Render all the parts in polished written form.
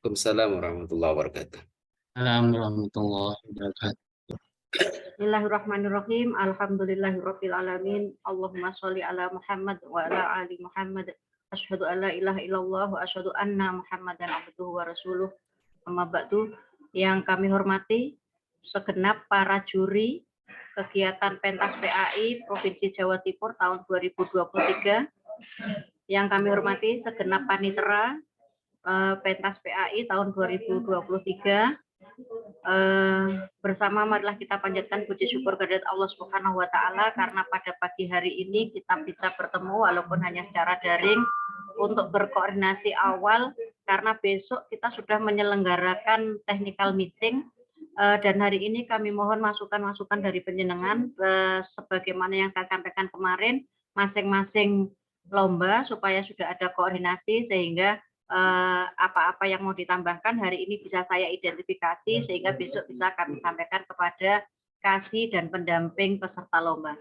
Waalaikumsalam warahmatullahi wabarakatuh. Assalamualaikum warahmatullahi wabarakatuh. Bismillahirrahmanirrahim. Alhamdulillahirabbil alamin. Allahumma sholli ala Muhammad wa ala ali Muhammad. Asyhadu an la ilaha illallah wa asyhadu anna Muhammadan abduhu wa rasuluh. Amma ba'du. Yang kami hormati segenap para juri kegiatan Pentas PAI Provinsi Jawa Timur tahun 2023. Yang kami hormati segenap panitera Pentas PAI tahun 2023. Bersama marilah kita panjatkan puji syukur kehadirat Allah Subhanahu wa taala karena pada pagi hari ini kita bisa bertemu walaupun hanya secara daring untuk berkoordinasi awal karena besok kita sudah menyelenggarakan technical meeting dan hari ini kami mohon masukan-masukan dari panjenengan sebagaimana yang saya sampaikan kemarin masing-masing lomba supaya sudah ada koordinasi sehingga apa-apa yang mau ditambahkan hari ini bisa saya identifikasi sehingga besok bisa kami sampaikan kepada kasih dan pendamping peserta lomba.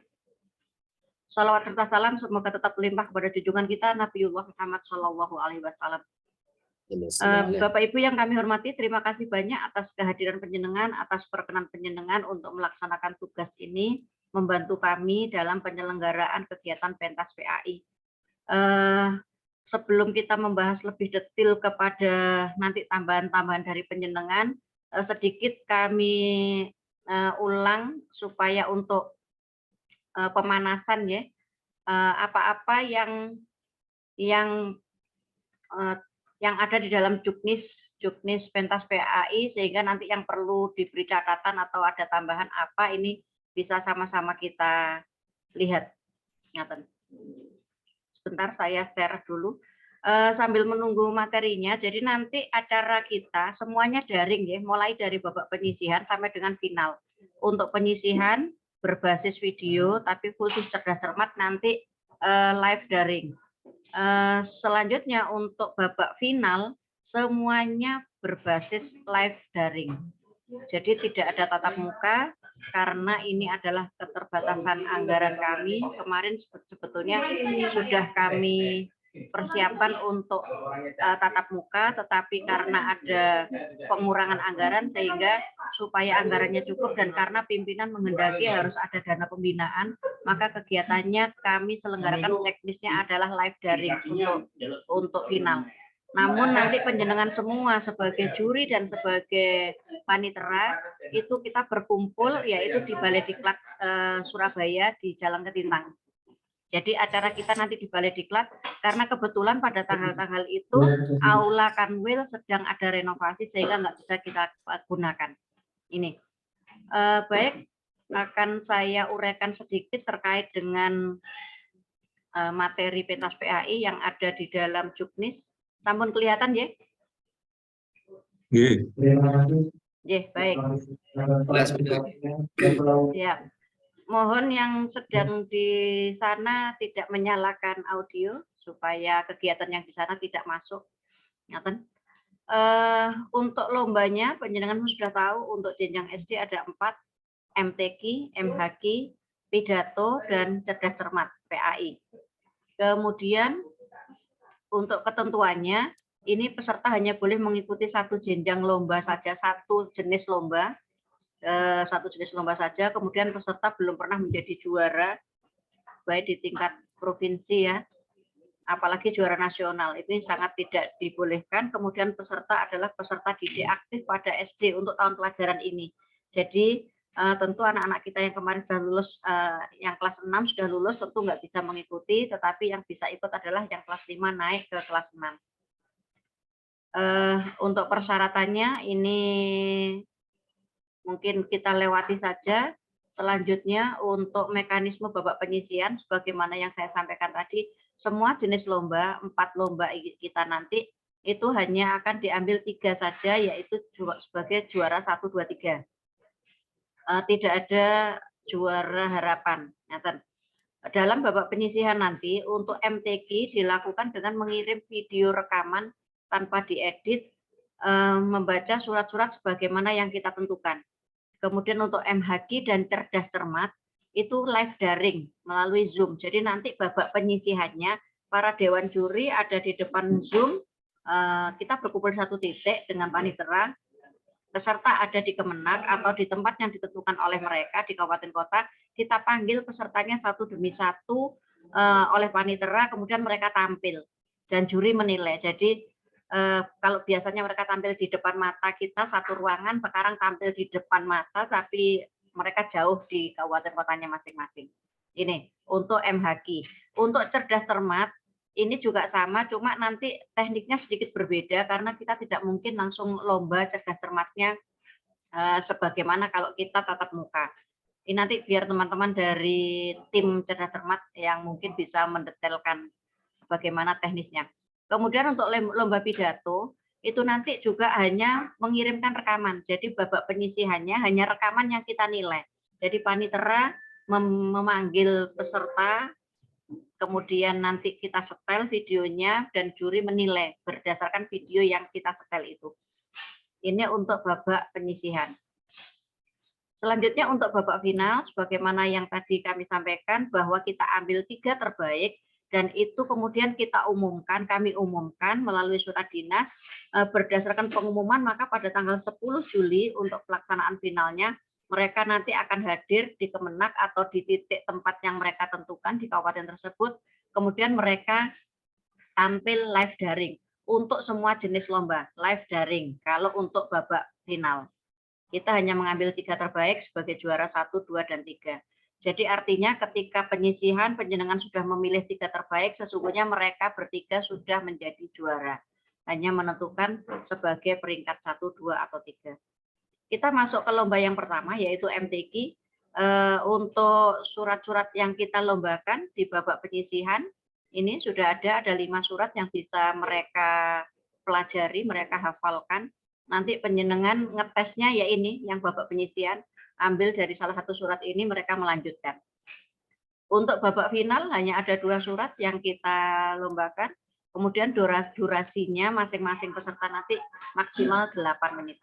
Shalawat serta salam semoga tetap melimpah kepada junjungan kita Nabiullah Muhammad Shallallahu Alaihi Wasallam. Bapak Ibu yang kami hormati, terima kasih banyak atas kehadiran panjenengan, atas perkenan panjenengan untuk melaksanakan tugas ini, membantu kami dalam penyelenggaraan kegiatan Pentas PAI. Sebelum kita membahas lebih detail kepada nanti tambahan-tambahan dari panjenengan, sedikit kami ulang supaya untuk pemanasan ya, apa-apa yang ada di dalam juknis Pentas PAI sehingga nanti yang perlu diberi catatan atau ada tambahan apa ini bisa sama-sama kita lihat. Sebentar saya share dulu sambil menunggu materinya. Jadi nanti acara kita semuanya daring ya, mulai dari babak penyisihan sampai dengan final. Untuk penyisihan berbasis video tapi khusus cerdas cermat nanti live daring. Selanjutnya untuk babak final semuanya berbasis live daring. Jadi tidak ada tatap muka karena ini adalah keterbatasan anggaran kami. Kemarin sebetulnya sudah kami persiapan untuk tatap muka, tetapi karena ada pengurangan anggaran sehingga supaya anggarannya cukup dan karena pimpinan menghendaki harus ada dana pembinaan, maka kegiatannya kami selenggarakan teknisnya adalah live daring untuk final. Namun nanti panjenengan semua sebagai juri dan sebagai panitera itu kita berkumpul yaitu di Balai Diklat Surabaya di Jalan Ketintang. Jadi acara kita nanti di Balai Diklat karena kebetulan pada tanggal-tanggal itu Aula Kanwil sedang ada renovasi sehingga nggak bisa kita gunakan. Ini baik, akan saya uraikan sedikit terkait dengan materi Pentas PAI yang ada di dalam juknis. Sampun kelihatan ya? Ya, baik. Ya. Mohon yang sedang di sana tidak menyalakan audio supaya kegiatan yang di sana tidak masuk. Untuk lombanya panjenengan sudah tahu untuk jenjang SD ada 4, MTQ, MHQ, pidato dan cerdas cermat PAI. Kemudian untuk ketentuannya ini peserta hanya boleh mengikuti satu jenjang lomba saja, satu jenis lomba saja. Kemudian peserta belum pernah menjadi juara baik di tingkat provinsi ya, apalagi juara nasional itu sangat tidak dibolehkan. Kemudian peserta adalah peserta didik aktif pada SD untuk tahun pelajaran ini. Jadi tentu anak-anak kita yang kemarin sudah lulus, yang kelas 6 sudah lulus tentu nggak bisa mengikuti, tetapi yang bisa ikut adalah yang kelas 5 naik ke kelas 6. Untuk persyaratannya ini mungkin kita lewati saja. Selanjutnya untuk mekanisme babak penyisihan sebagaimana yang saya sampaikan tadi, semua jenis lomba, 4 lomba kita nanti itu hanya akan diambil 3 saja, yaitu sebagai juara 1, 2, 3. Tidak ada juara harapan. Dalam babak penyisihan nanti untuk MTQ dilakukan dengan mengirim video rekaman tanpa diedit, membaca surat-surat sebagaimana yang kita tentukan. Kemudian untuk MHQ dan cerdas cermat itu live daring melalui Zoom. Jadi nanti babak penyisihannya para dewan juri ada di depan Zoom, kita berkumpul satu titik dengan panitera, peserta ada di Kemenak atau di tempat yang ditentukan oleh mereka di kabupaten kota, kita panggil pesertanya satu demi satu oleh panitera, kemudian mereka tampil dan juri menilai. Jadi kalau biasanya mereka tampil di depan mata kita satu ruangan, sekarang tampil di depan mata tapi mereka jauh di kabupaten kotanya masing-masing. Ini untuk MHQ. Untuk cerdas cermat ini juga sama, cuma nanti tekniknya sedikit berbeda karena kita tidak mungkin langsung lomba cerdas cermatnya sebagaimana kalau kita tatap muka. Ini nanti biar teman-teman dari tim cerdas cermat yang mungkin bisa mendetailkan bagaimana teknisnya. Kemudian untuk lomba pidato, itu nanti juga hanya mengirimkan rekaman. Jadi babak penyisihannya hanya rekaman yang kita nilai. Jadi panitera memanggil peserta, kemudian nanti kita setel videonya dan juri menilai berdasarkan video yang kita setel itu. Ini untuk babak penyisihan. Selanjutnya untuk babak final, sebagaimana yang tadi kami sampaikan bahwa kita ambil 3 terbaik dan itu kemudian kita umumkan, kami umumkan melalui surat dinas berdasarkan pengumuman, maka pada tanggal 10 Juli untuk pelaksanaan finalnya mereka nanti akan hadir di Kemenak atau di titik tempat yang mereka tentukan di kabupaten tersebut. Kemudian mereka tampil live daring untuk semua jenis lomba, live daring. Kalau untuk babak final, kita hanya mengambil 3 terbaik sebagai juara 1, 2, dan 3. Jadi artinya ketika penyisihan, penjenengan sudah memilih 3 terbaik, sesungguhnya mereka bertiga sudah menjadi juara. Hanya menentukan sebagai peringkat 1, 2, atau 3. Kita masuk ke lomba yang pertama, yaitu MTQ. Untuk surat-surat yang kita lombakan di babak penyisihan, ini sudah ada 5 surat yang bisa mereka pelajari, mereka hafalkan. Nanti penjenengan ngetesnya ya ini, yang babak penyisihan, ambil dari salah satu surat ini, mereka melanjutkan. Untuk babak final hanya ada 2 surat yang kita lombakan, kemudian durasinya masing-masing peserta nanti maksimal 8 menit.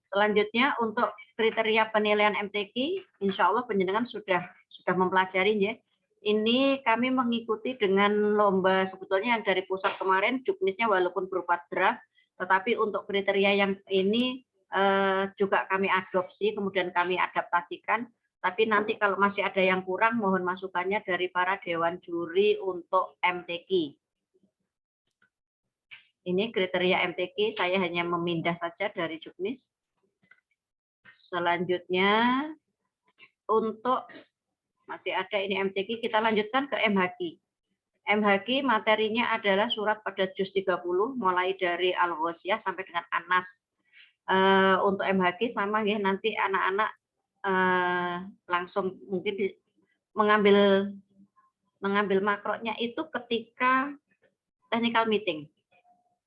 Selanjutnya untuk kriteria penilaian MTQ, insya Allah penjenengan sudah mempelajari ya. Ini kami mengikuti dengan lomba sebetulnya yang dari pusat kemarin, juknisnya walaupun berupa draft, tetapi untuk kriteria yang ini juga kami adopsi, kemudian kami adaptasikan. Tapi nanti kalau masih ada yang kurang, mohon masukannya dari para dewan juri untuk MTQ. Ini kriteria MTQ, saya hanya memindah saja dari juknis. Selanjutnya, untuk masih ada ini MTQ, kita lanjutkan ke MHQ. MHQ materinya adalah surat pada juz 30, mulai dari Al-Ghosyah sampai dengan Anas. Untuk MHQ sama ya, nanti anak-anak langsung mungkin mengambil makronya itu ketika technical meeting.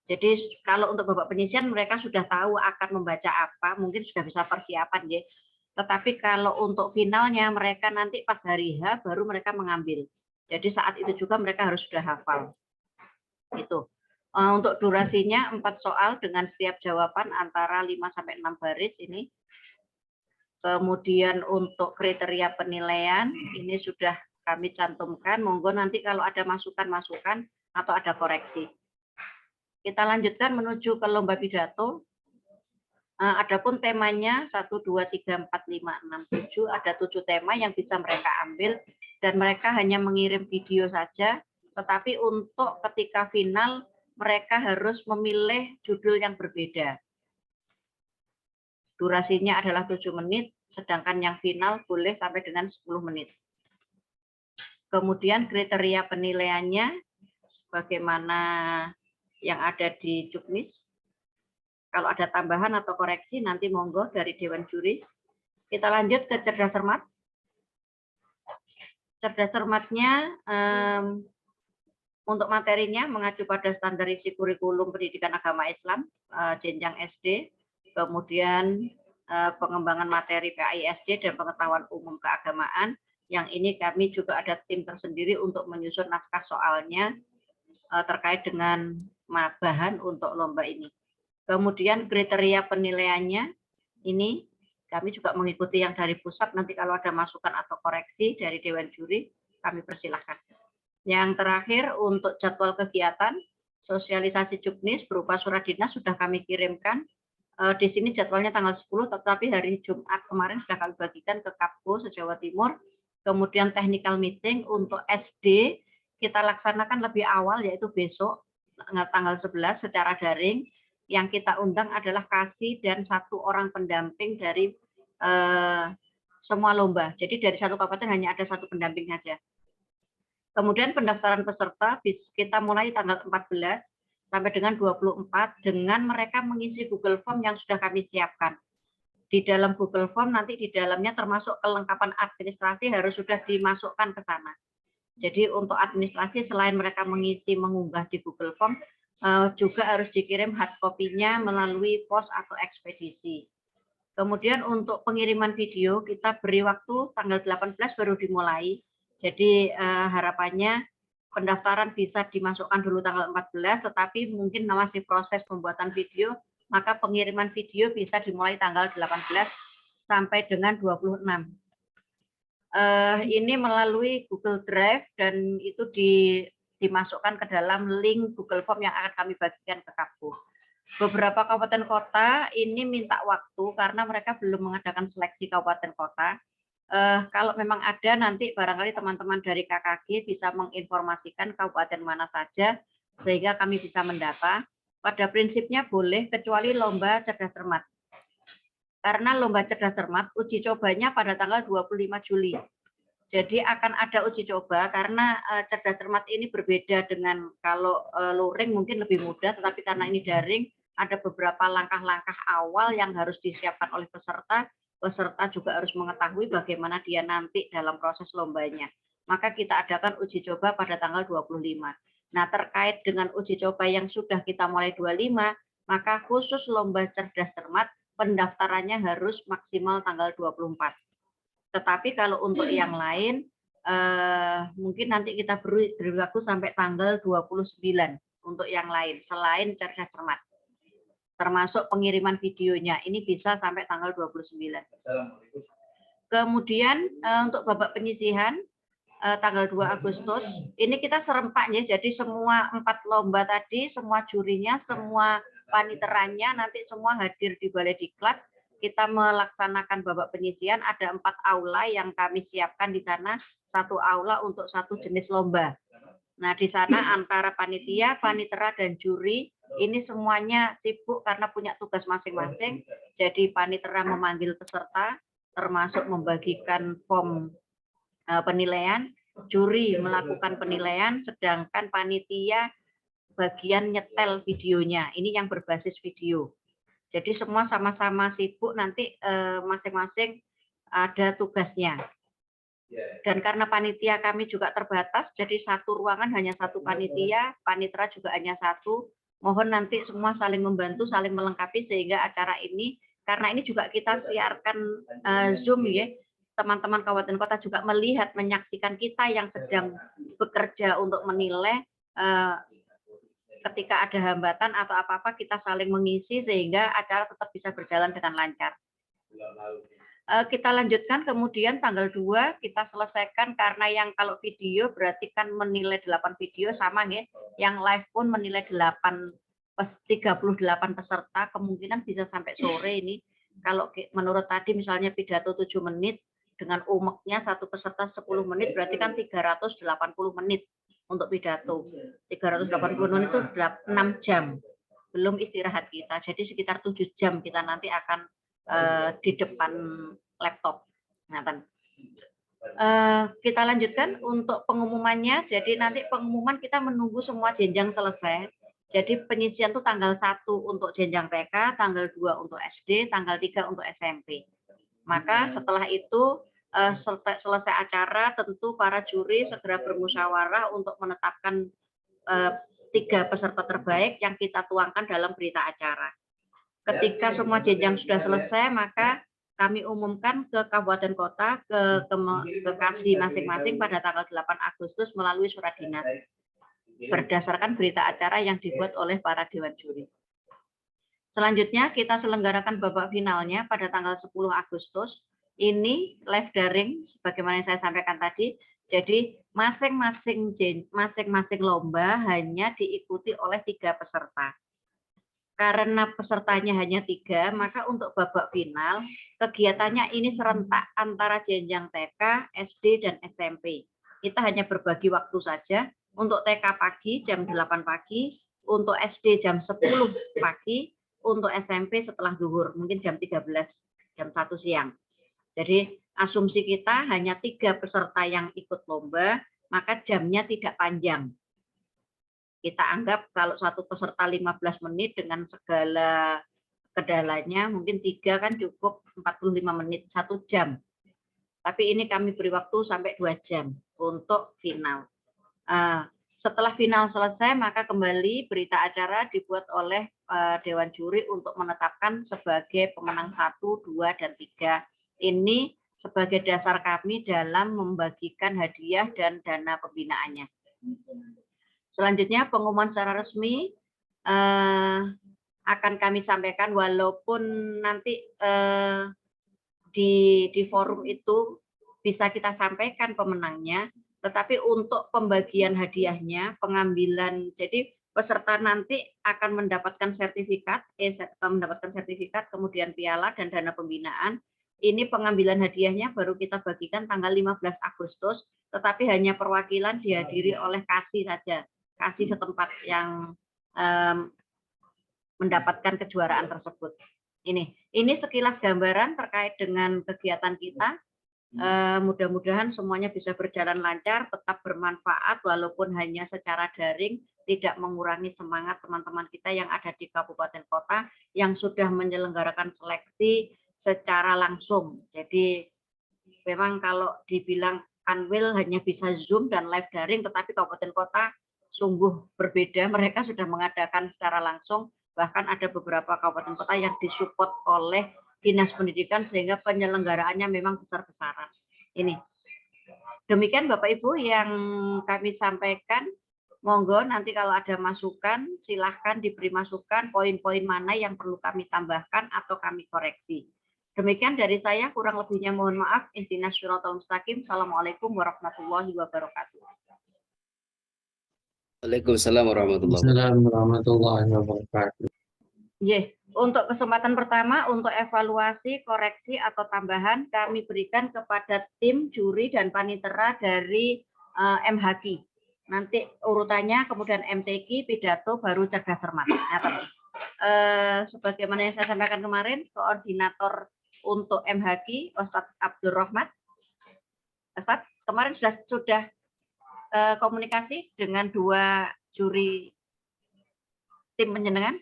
Jadi kalau untuk babak penyisihan mereka sudah tahu akan membaca apa, mungkin sudah bisa persiapan ya. Tetapi kalau untuk finalnya mereka nanti pas hari H baru mereka mengambil. Jadi saat itu juga mereka harus sudah hafal. Itu. Untuk durasinya 4 soal dengan setiap jawaban antara 5 sampai 6 baris ini. Kemudian untuk kriteria penilaian ini sudah kami cantumkan. Monggo nanti kalau ada masukan-masukan atau ada koreksi. Kita lanjutkan menuju ke lomba pidato. Adapun temanya 1, 2, 3, 4, 5, 6, 7. Ada 7 tema yang bisa mereka ambil. Dan mereka hanya mengirim video saja. Tetapi untuk ketika final, mereka harus memilih judul yang berbeda. Durasinya adalah 7 menit. Sedangkan yang final boleh sampai dengan 10 menit. Kemudian kriteria penilaiannya, bagaimana yang ada di juknis. Kalau ada tambahan atau koreksi nanti monggo dari Dewan Juri. Kita lanjut ke cerdas cermat. Cerdas cermatnya untuk materinya mengacu pada standar isi kurikulum pendidikan agama Islam jenjang SD, kemudian pengembangan materi PAISD dan pengetahuan umum keagamaan. Yang ini kami juga ada tim tersendiri untuk menyusun naskah soalnya terkait dengan bahan untuk lomba ini. Kemudian kriteria penilaiannya ini kami juga mengikuti yang dari pusat. Nanti kalau ada masukan atau koreksi dari Dewan Juri kami persilahkan. Yang terakhir untuk jadwal kegiatan sosialisasi Juknis berupa surat dinas sudah kami kirimkan. Di sini jadwalnya tanggal 10, tetapi hari Jumat kemarin sudah kami bagikan ke Kapko se-Jawa Timur. Kemudian technical meeting untuk SD kita laksanakan lebih awal, yaitu besok tanggal 11 secara daring. Yang kita undang adalah KASI dan 1 orang pendamping dari semua lomba. Jadi dari satu kabupaten hanya ada 1 pendamping saja. Kemudian pendaftaran peserta kita mulai tanggal 14 sampai dengan 24 dengan mereka mengisi Google Form yang sudah kami siapkan. Di dalam Google Form nanti di dalamnya termasuk kelengkapan administrasi harus sudah dimasukkan ke sana. Jadi untuk administrasi selain mereka mengunggah di Google Form, juga harus dikirim hard copy-nya melalui pos atau ekspedisi. Kemudian untuk pengiriman video kita beri waktu tanggal 18 baru dimulai. Jadi harapannya pendaftaran bisa dimasukkan dulu tanggal 14, tetapi mungkin masih proses pembuatan video, maka pengiriman video bisa dimulai tanggal 18 sampai dengan 26. Ini melalui Google Drive dan itu dimasukkan ke dalam link Google Form yang akan kami bagikan ke Kapko. Beberapa kabupaten kota ini minta waktu karena mereka belum mengadakan seleksi kabupaten kota. Kalau memang ada nanti barangkali teman-teman dari KKG bisa menginformasikan kabupaten mana saja sehingga kami bisa mendata. Pada prinsipnya boleh kecuali lomba cerdas cermat. Karena lomba cerdas cermat uji cobanya pada tanggal 25 Juli. Jadi akan ada uji coba karena cerdas cermat ini berbeda dengan kalau luring mungkin lebih mudah, tetapi karena ini daring ada beberapa langkah-langkah awal yang harus disiapkan oleh peserta. Peserta juga harus mengetahui bagaimana dia nanti dalam proses lombanya. Maka kita adakan uji coba pada tanggal 25. Nah, terkait dengan uji coba yang sudah kita mulai 25, maka khusus lomba cerdas cermat pendaftarannya harus maksimal tanggal 24. Tetapi kalau untuk yang lain, mungkin nanti kita beri waktu sampai tanggal 29 untuk yang lain selain cerdas cermat. Termasuk pengiriman videonya, ini bisa sampai tanggal 29. Kemudian untuk babak penyisihan, tanggal 2 Agustus, ini kita serempak ya, jadi semua 4 lomba tadi, semua jurinya, semua paniteranya, nanti semua hadir di Balai Diklat, kita melaksanakan babak penyisihan, ada 4 aula yang kami siapkan di sana, 1 aula untuk 1 jenis lomba. Nah, di sana antara panitia, panitera, dan juri, ini semuanya sibuk karena punya tugas masing-masing. Jadi panitera memanggil peserta, termasuk membagikan form penilaian, juri melakukan penilaian, sedangkan panitia bagian nyetel videonya. Ini yang berbasis video. Jadi semua sama-sama sibuk, nanti masing-masing ada tugasnya. Dan karena panitia kami juga terbatas, jadi 1 ruangan hanya 1 panitia, panitera juga hanya 1. Mohon nanti semua saling membantu, saling melengkapi sehingga acara ini, karena ini juga kita siarkan Zoom ya, teman-teman kabupaten kota juga melihat, menyaksikan kita yang sedang bekerja untuk menilai. Ketika ada hambatan atau apa-apa kita saling mengisi sehingga acara tetap bisa berjalan dengan lancar. Kita lanjutkan kemudian tanggal 2 kita selesaikan karena yang kalau video berarti kan menilai 8 video sama ya, yang live pun menilai 38 peserta, kemungkinan bisa sampai sore ini. Kalau menurut tadi misalnya pidato 7 menit dengan umeknya 1 peserta 10 menit berarti kan 380 menit untuk pidato. 380 menit itu 6 jam. Belum istirahat kita. Jadi sekitar 7 jam kita nanti akan di depan laptop. Kita lanjutkan untuk pengumumannya. Jadi nanti pengumuman kita menunggu semua jenjang selesai. Jadi penyisian itu tanggal 1 untuk jenjang TK, tanggal 2 untuk SD, tanggal 3 untuk SMP. Maka setelah itu selesai acara, tentu para juri segera bermusyawarah untuk menetapkan 3 peserta terbaik yang kita tuangkan dalam berita acara. Ketika semua jenjang sudah selesai, maka kami umumkan ke kabupaten kota, ke KASI masing-masing pada tanggal 8 Agustus melalui surat dinas, berdasarkan berita acara yang dibuat oleh para dewan juri. Selanjutnya kita selenggarakan babak finalnya pada tanggal 10 Agustus. Ini live daring, sebagaimana yang saya sampaikan tadi, Jadi masing-masing lomba hanya diikuti oleh 3 peserta. Karena pesertanya hanya 3, maka untuk babak final kegiatannya ini serentak antara jenjang TK, SD, dan SMP. Kita hanya berbagi waktu saja. Untuk TK pagi jam 8 pagi, untuk SD jam 10 pagi, untuk SMP setelah zuhur, mungkin jam 13, jam 1 siang. Jadi asumsi kita hanya 3 peserta yang ikut lomba, maka jamnya tidak panjang. Kita anggap kalau satu peserta 15 menit dengan segala kendalanya, mungkin 3 kan cukup 45 menit, 1 jam. Tapi ini kami beri waktu sampai 2 jam untuk final. Setelah final selesai, maka kembali berita acara dibuat oleh Dewan Juri untuk menetapkan sebagai pemenang 1, 2, dan 3. Ini sebagai dasar kami dalam membagikan hadiah dan dana pembinaannya. Selanjutnya pengumuman secara resmi akan kami sampaikan, walaupun nanti di forum itu bisa kita sampaikan pemenangnya, tetapi untuk pembagian hadiahnya, pengambilan, jadi peserta nanti akan mendapatkan sertifikat, kemudian piala dan dana pembinaan. Ini pengambilan hadiahnya baru kita bagikan tanggal 15 Agustus, tetapi hanya perwakilan dihadiri oleh KASI saja. KASI setempat yang mendapatkan kejuaraan tersebut. Ini sekilas gambaran terkait dengan kegiatan kita. Mudah-mudahan semuanya bisa berjalan lancar, tetap bermanfaat walaupun hanya secara daring, tidak mengurangi semangat teman-teman kita yang ada di kabupaten kota yang sudah menyelenggarakan seleksi secara langsung. Jadi memang kalau dibilang Kanwil hanya bisa Zoom dan live daring, tetapi kabupaten kota sungguh berbeda. Mereka sudah mengadakan secara langsung, bahkan ada beberapa kabupaten kota yang disupport oleh Dinas Pendidikan sehingga penyelenggaraannya memang besar-besaran. Ini. Demikian Bapak Ibu yang kami sampaikan. Monggo nanti kalau ada masukan, silahkan diberi masukan poin-poin mana yang perlu kami tambahkan atau kami koreksi. Demikian dari saya, kurang lebihnya mohon maaf. Ihdinas shiratal mustaqim. Assalamualaikum warahmatullahi wabarakatuh. Waalaikumsalam warahmatullahi wabarakatuh. Untuk kesempatan pertama, untuk evaluasi, koreksi, atau tambahan, kami berikan kepada tim juri dan panitera dari MHQ. Nanti urutannya, kemudian MTQ, pidato, baru cerdas cermat. Sebagaimana yang saya sampaikan kemarin, koordinator untuk MHQ, Ustadz Abdul Rahmat. Ustadz, kemarin sudah komunikasi dengan 2 juri tim penjenengan?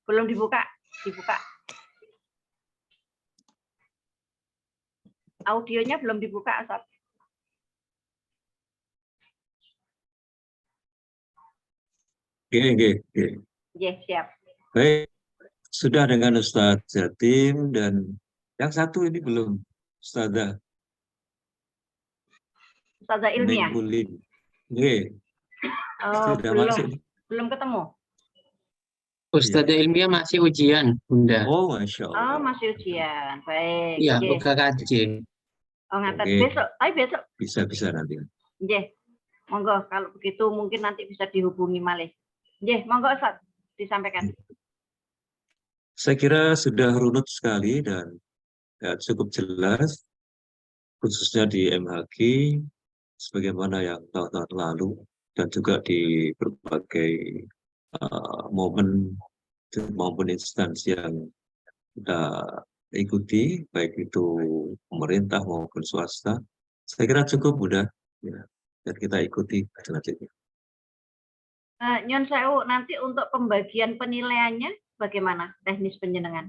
Belum dibuka. Audionya belum dibuka, Ustadz. Oke. Siap. Baik, sudah dengan Ustadz Jatim dan yang satu ini belum, Ustadzah Ilmiah. Belum ketemu. Ustadzah Ilmiah masih ujian, Bunda. Oh, Masya Allah. Oh, masih ujian. Baik. Iya, buka kajian. Oh, ngaten. Besok. Bisa nanti. Monggo, kalau begitu mungkin nanti bisa dihubungi malih. Monggo Ustadz, disampaikan. Saya kira sudah runut sekali dan cukup jelas, khususnya di MHQ, sebagaimana yang tahun-tahun lalu, dan juga di berbagai momen maupun instansi yang kita ikuti, baik itu pemerintah maupun swasta. Saya kira cukup mudah, ya, dan kita ikuti selanjutnya. Nyon sewu, nanti untuk pembagian penilaiannya bagaimana teknis penjenengan?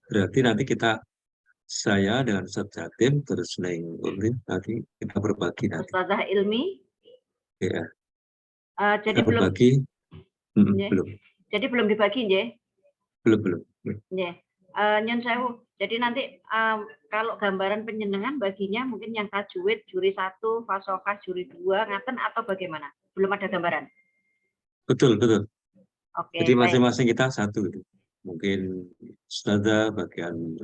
Berarti nanti saya dengan Ustadz Jatim terus Neng Ulin nanti kita berbagi nanti. Ustadzah Ilmi? Ya. Jadi kita berbagi. Belum. Jadi belum dibagi, Belum. Nyon sewu. Jadi nanti kalau gambaran penjenengan baginya mungkin yang tajwid juri 1, fasokas juri 2, ngaten atau bagaimana? Belum ada gambaran. Betul. Oke. Jadi masing-masing kita satu. mungkin Ustazah bagian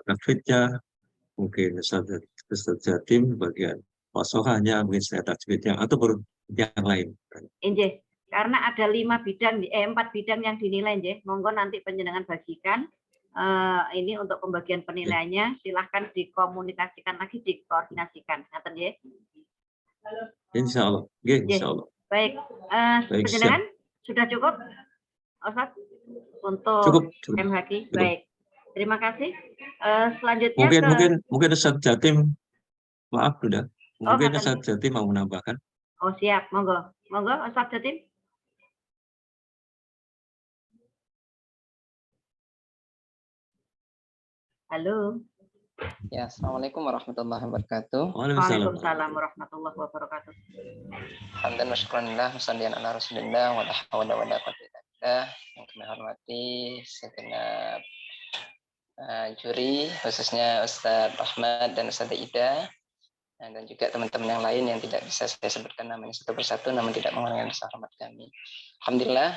nafidnya, mungkin Ustaz Jatim bagian pasokannya, mungkin saya tajwidnya, atau baru yang lain. Injih, karena ada 4 bidang yang dinilai, nggih. Monggo nanti panjenengan bagikan ini untuk pembagian penilaiannya, silahkan dikomunikasikan lagi, dikoordinasikan. Ngaten nggih. Insya Allah, nggih, Nggih. insya Allah. Baik, Baik, panjenengan sudah cukup, Ustaz, untuk Cukup. MHQ? Cukup. Baik, terima kasih. Selanjutnya Mungkin Ustaz Jatim, maaf sudah. Mungkin ngaten. Ustaz Jatim mau menambahkan. Oh siap, monggo. Monggo Ustaz Jatim. Halo. Ya, Assalamualaikum warahmatullahi wabarakatuh. Waalaikumsalam warahmatullahi wabarakatuh. Hamdan wa syukranillah, musallian ala rasulillah, wa la hawla wa la quwwata illa billah. Yang kami hormati segenap juri, khususnya Ustadz Rahmat dan Ustadz Ida, dan juga teman-teman yang lain yang tidak bisa saya sebutkan namanya satu persatu, namun tidak mengurangi rasa hormat kami. Alhamdulillah,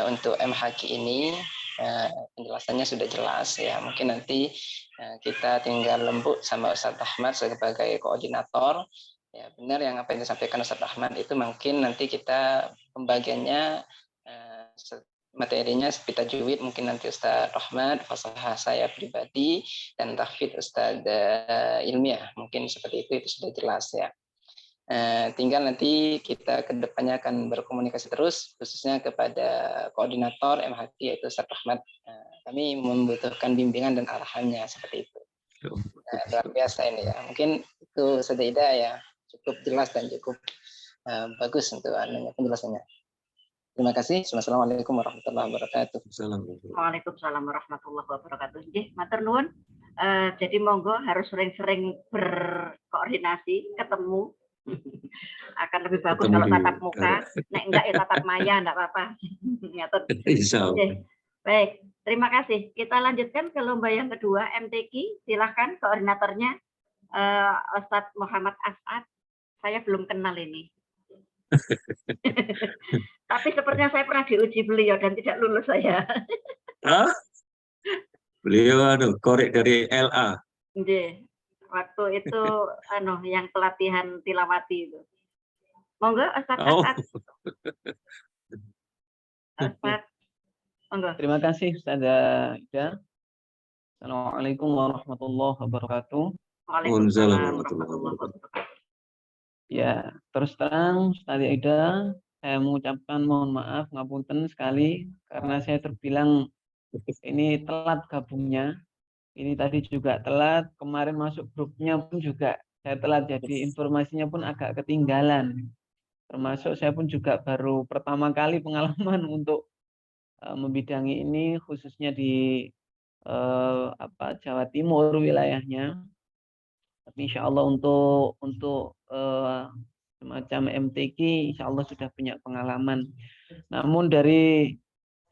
untuk MHQ ini penjelasannya sudah jelas ya. Mungkin nanti kita tinggal lembut sama Ustadz Rahmat sebagai koordinator. Ya, benar yang apa yang disampaikan Ustadz Rahmat itu, mungkin nanti kita pembagiannya materinya seperti tajwid mungkin nanti Ustadz Rahmat, fasahah saya pribadi, dan tahfidz Ustadz ilmiah, mungkin seperti itu sudah jelas ya. Tinggal nanti kita ke depannya akan berkomunikasi terus, khususnya kepada koordinator MHQ yaitu Ustadz Rahmat. Kami membutuhkan bimbingan dan arahannya seperti itu. Luar biasa ini ya. Mungkin itu sudah ya, cukup jelas dan cukup bagus untuk penjelasannya. Terima kasih. Wassalamualaikum warahmatullahi wabarakatuh. Waalaikumsalam warahmatullahi wabarakatuh. Nggih, matur nuwun. Jadi monggo harus sering-sering berkoordinasi, ketemu. Akan lebih bagus kalau tatap muka. Nek enggak ya tatap maya, enggak apa-apa. Ngatur. Baik, terima kasih. Kita lanjutkan ke lomba yang kedua, MTQ. Silahkan koordinatornya Ustadz Muhammad As'ad. Saya belum kenal ini. Tapi sepertinya saya pernah diuji beliau dan tidak lulus saya. Beliau korek dari LA. Nggih. Waktu itu yang pelatihan tilawati itu. Monggo Ustadz As'ad. Ustadz. Monggo. Terima kasih Ustazah Ida. Assalamualaikum warahmatullahi wabarakatuh. Waalaikumsalam warahmatullahi wabarakatuh. Ya, terus terang Ustazah Ida, saya mengucapkan mohon maaf, ngapunten sekali karena saya terbilang ini telat gabungnya. Ini tadi juga telat, kemarin masuk grupnya pun juga saya telat, jadi informasinya pun agak ketinggalan. Termasuk saya pun juga baru pertama kali pengalaman untuk membidangi ini, khususnya di Jawa Timur wilayahnya. Tapi insya Allah untuk semacam MTQ, insya Allah sudah punya pengalaman. Namun dari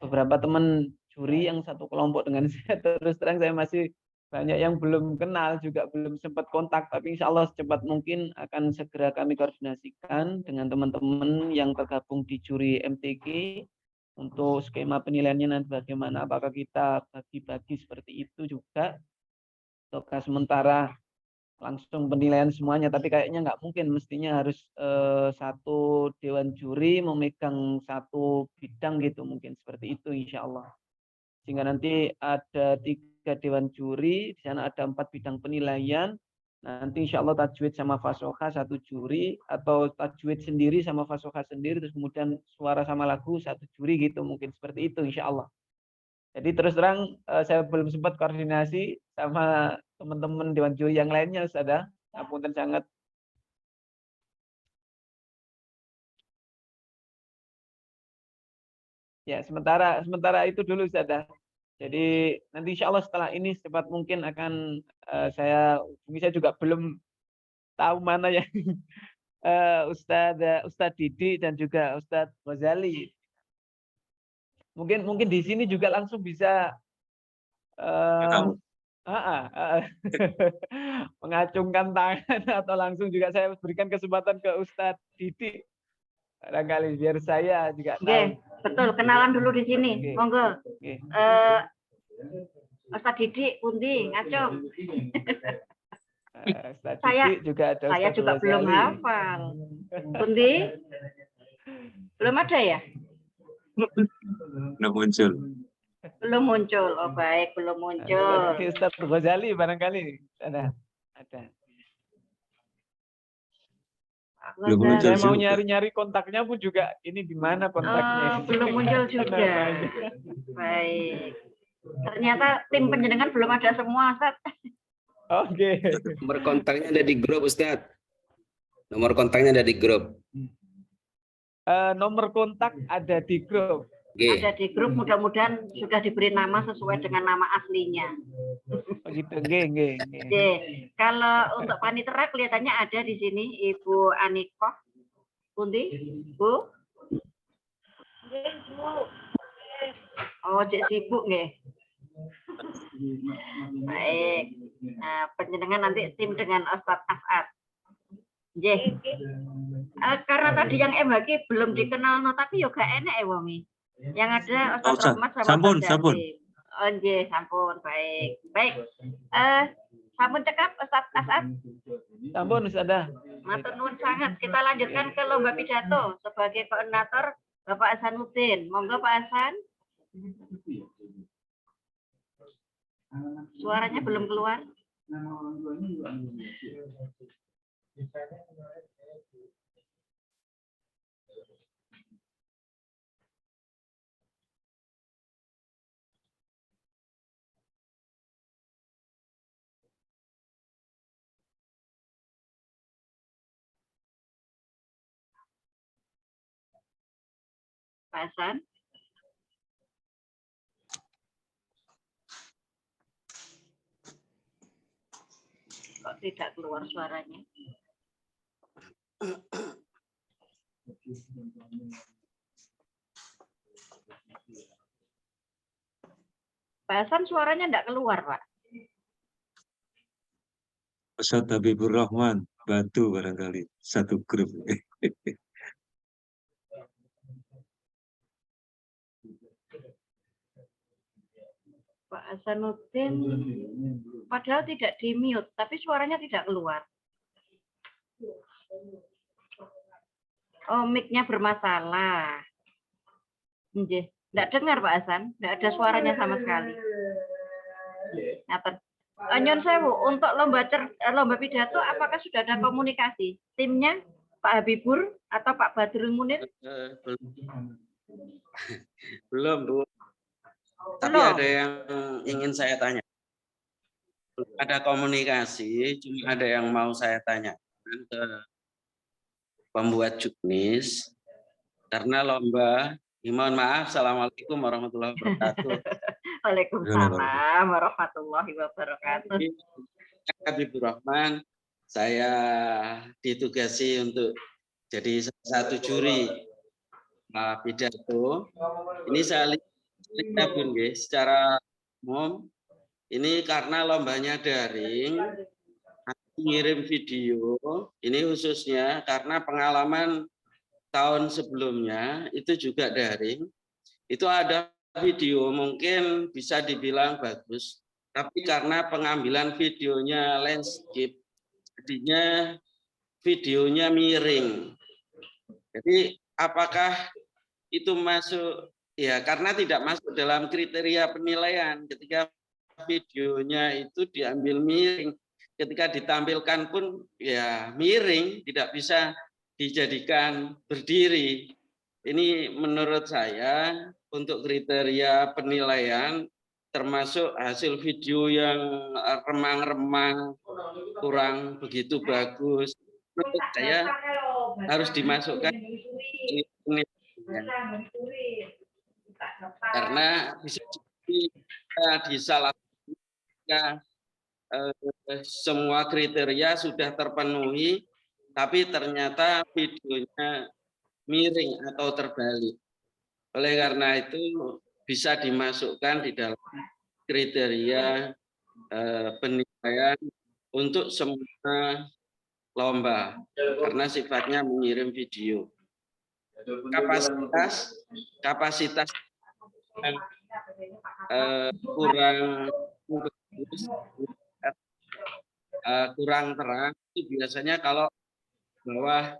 beberapa teman juri yang satu kelompok dengan saya, terus terang saya masih banyak yang belum kenal, juga belum sempat kontak. Tapi insya Allah secepat mungkin akan segera kami koordinasikan dengan teman-teman yang tergabung di juri MTQ untuk skema penilaiannya nanti bagaimana. Apakah kita bagi-bagi seperti itu juga, ataukah sementara langsung penilaian semuanya, tapi kayaknya nggak mungkin, mestinya harus satu dewan juri memegang satu bidang gitu, mungkin seperti itu insya Allah. Sehingga nanti ada 3 dewan juri, di sana ada 4 bidang penilaian, nanti insya Allah tajwid sama fasoha satu juri, atau tajwid sendiri sama fasoha sendiri, terus kemudian suara sama lagu satu juri gitu, mungkin seperti itu insya Allah. Jadi terus terang saya belum sempat koordinasi sama teman-teman dewan juri yang lainnya, Ustazah. Apunten sangat. Ya, sementara itu dulu, Ustazah. Jadi nanti insya Allah setelah ini secepat mungkin akan saya juga belum tahu mana yang Ustadz Didi dan juga Ustadz Ghazali. Mungkin di sini juga langsung bisa mengacungkan tangan, atau langsung juga saya berikan kesempatan ke Ustadz Didi. Barangkali biar saya juga tahu. Betul, kenalan dulu di sini. Monggo. Ustaz Didik, pundi, ngacung. Ustaz Saya- Didik juga ada Saya Ustaz juga belum Ghazali. hafal. Pundi? Belum ada ya? Belum muncul. Belum muncul. Oh baik, belum muncul. Seperti Ustaz Ghazali barangkali ada. Belum muncul Saya mau juga. nyari-nyari kontaknya pun juga ini di mana kontaknya. Belum muncul juga. Baik. Ternyata tim penjenengan belum ada semua, Ustaz. Oke. Nomor kontaknya ada di grup, Ustadz. Nomor kontaknya ada di grup. Nomor kontak ada di grup. Oke. Ada di grup, mudah-mudahan sudah diberi nama sesuai dengan nama aslinya. Begitu, nggih. Oke, kalau untuk panitera kelihatannya ada di sini Ibu Anikoh. Pundi? Bu? Oh, cek sibuk nggih. Baik. Nah, penjenengan nanti tim dengan Ustadz As'ad. Nggih. Karena tadi yang MHQ belum dikenal, no, tapi juga enak ya, Wami. Yang ada Ustadz Rahmat sama sampun, Ustadz sampun. Yazid. Oh, nggih, sampun. Baik. Baik. Sampun cekap Ustadz As'ad. Sampun Ustazah. Matur nuwun sangat. Kita lanjutkan ke lomba pidato sebagai koordinator Bapak Hasanuddin. Monggo Pak Hasan. Suaranya belum keluar. Pak Hasan. Kok tidak keluar suaranya? Pak Hasan suaranya tidak keluar, Pak. Ustadz Habibur Rahman, bantu barangkali satu grup. Pak Hasanuddin padahal tidak di mute, tapi suaranya tidak keluar. Oh, mic-nya bermasalah. Nggih, tidak dengar Pak Hasan, tidak ada suaranya sama sekali. Ngaten. Nyon sewu, untuk lomba pidato apakah sudah ada komunikasi? Timnya Pak Habibur atau Pak Badrul Munir? Belum, Bu. Tapi Belum. ada yang ingin saya tanya. Ada komunikasi, cuma ada yang mau saya tanya ke pembuat juknis. Karena lomba, mohon maaf, Assalamualaikum warahmatullahi wabarakatuh. Waalaikumsalam warahmatullahi wabarakatuh. Habibur Rahman, saya ditugasi untuk jadi salah satu juri pidato. Ini saya lihat Bun, secara umum ini karena lombanya daring, ngirim video ini khususnya karena pengalaman tahun sebelumnya itu juga daring, itu ada video mungkin bisa dibilang bagus, tapi karena pengambilan videonya landscape jadinya videonya miring. Jadi apakah itu masuk? Ya, karena tidak masuk dalam kriteria penilaian ketika videonya itu diambil miring. Ketika ditampilkan pun ya miring, tidak bisa dijadikan berdiri. Ini menurut saya untuk kriteria penilaian termasuk hasil video yang remang-remang, kurang begitu bagus. Menurut saya harus dimasukkan di penilaian. Karena bisa disalahkan semua kriteria sudah terpenuhi, tapi ternyata videonya miring atau terbalik. Oleh karena itu bisa dimasukkan di dalam kriteria penilaian untuk semua lomba, karena sifatnya mengirim video. Kapasitas kurang bagus, kurang terang, itu biasanya kalau bawah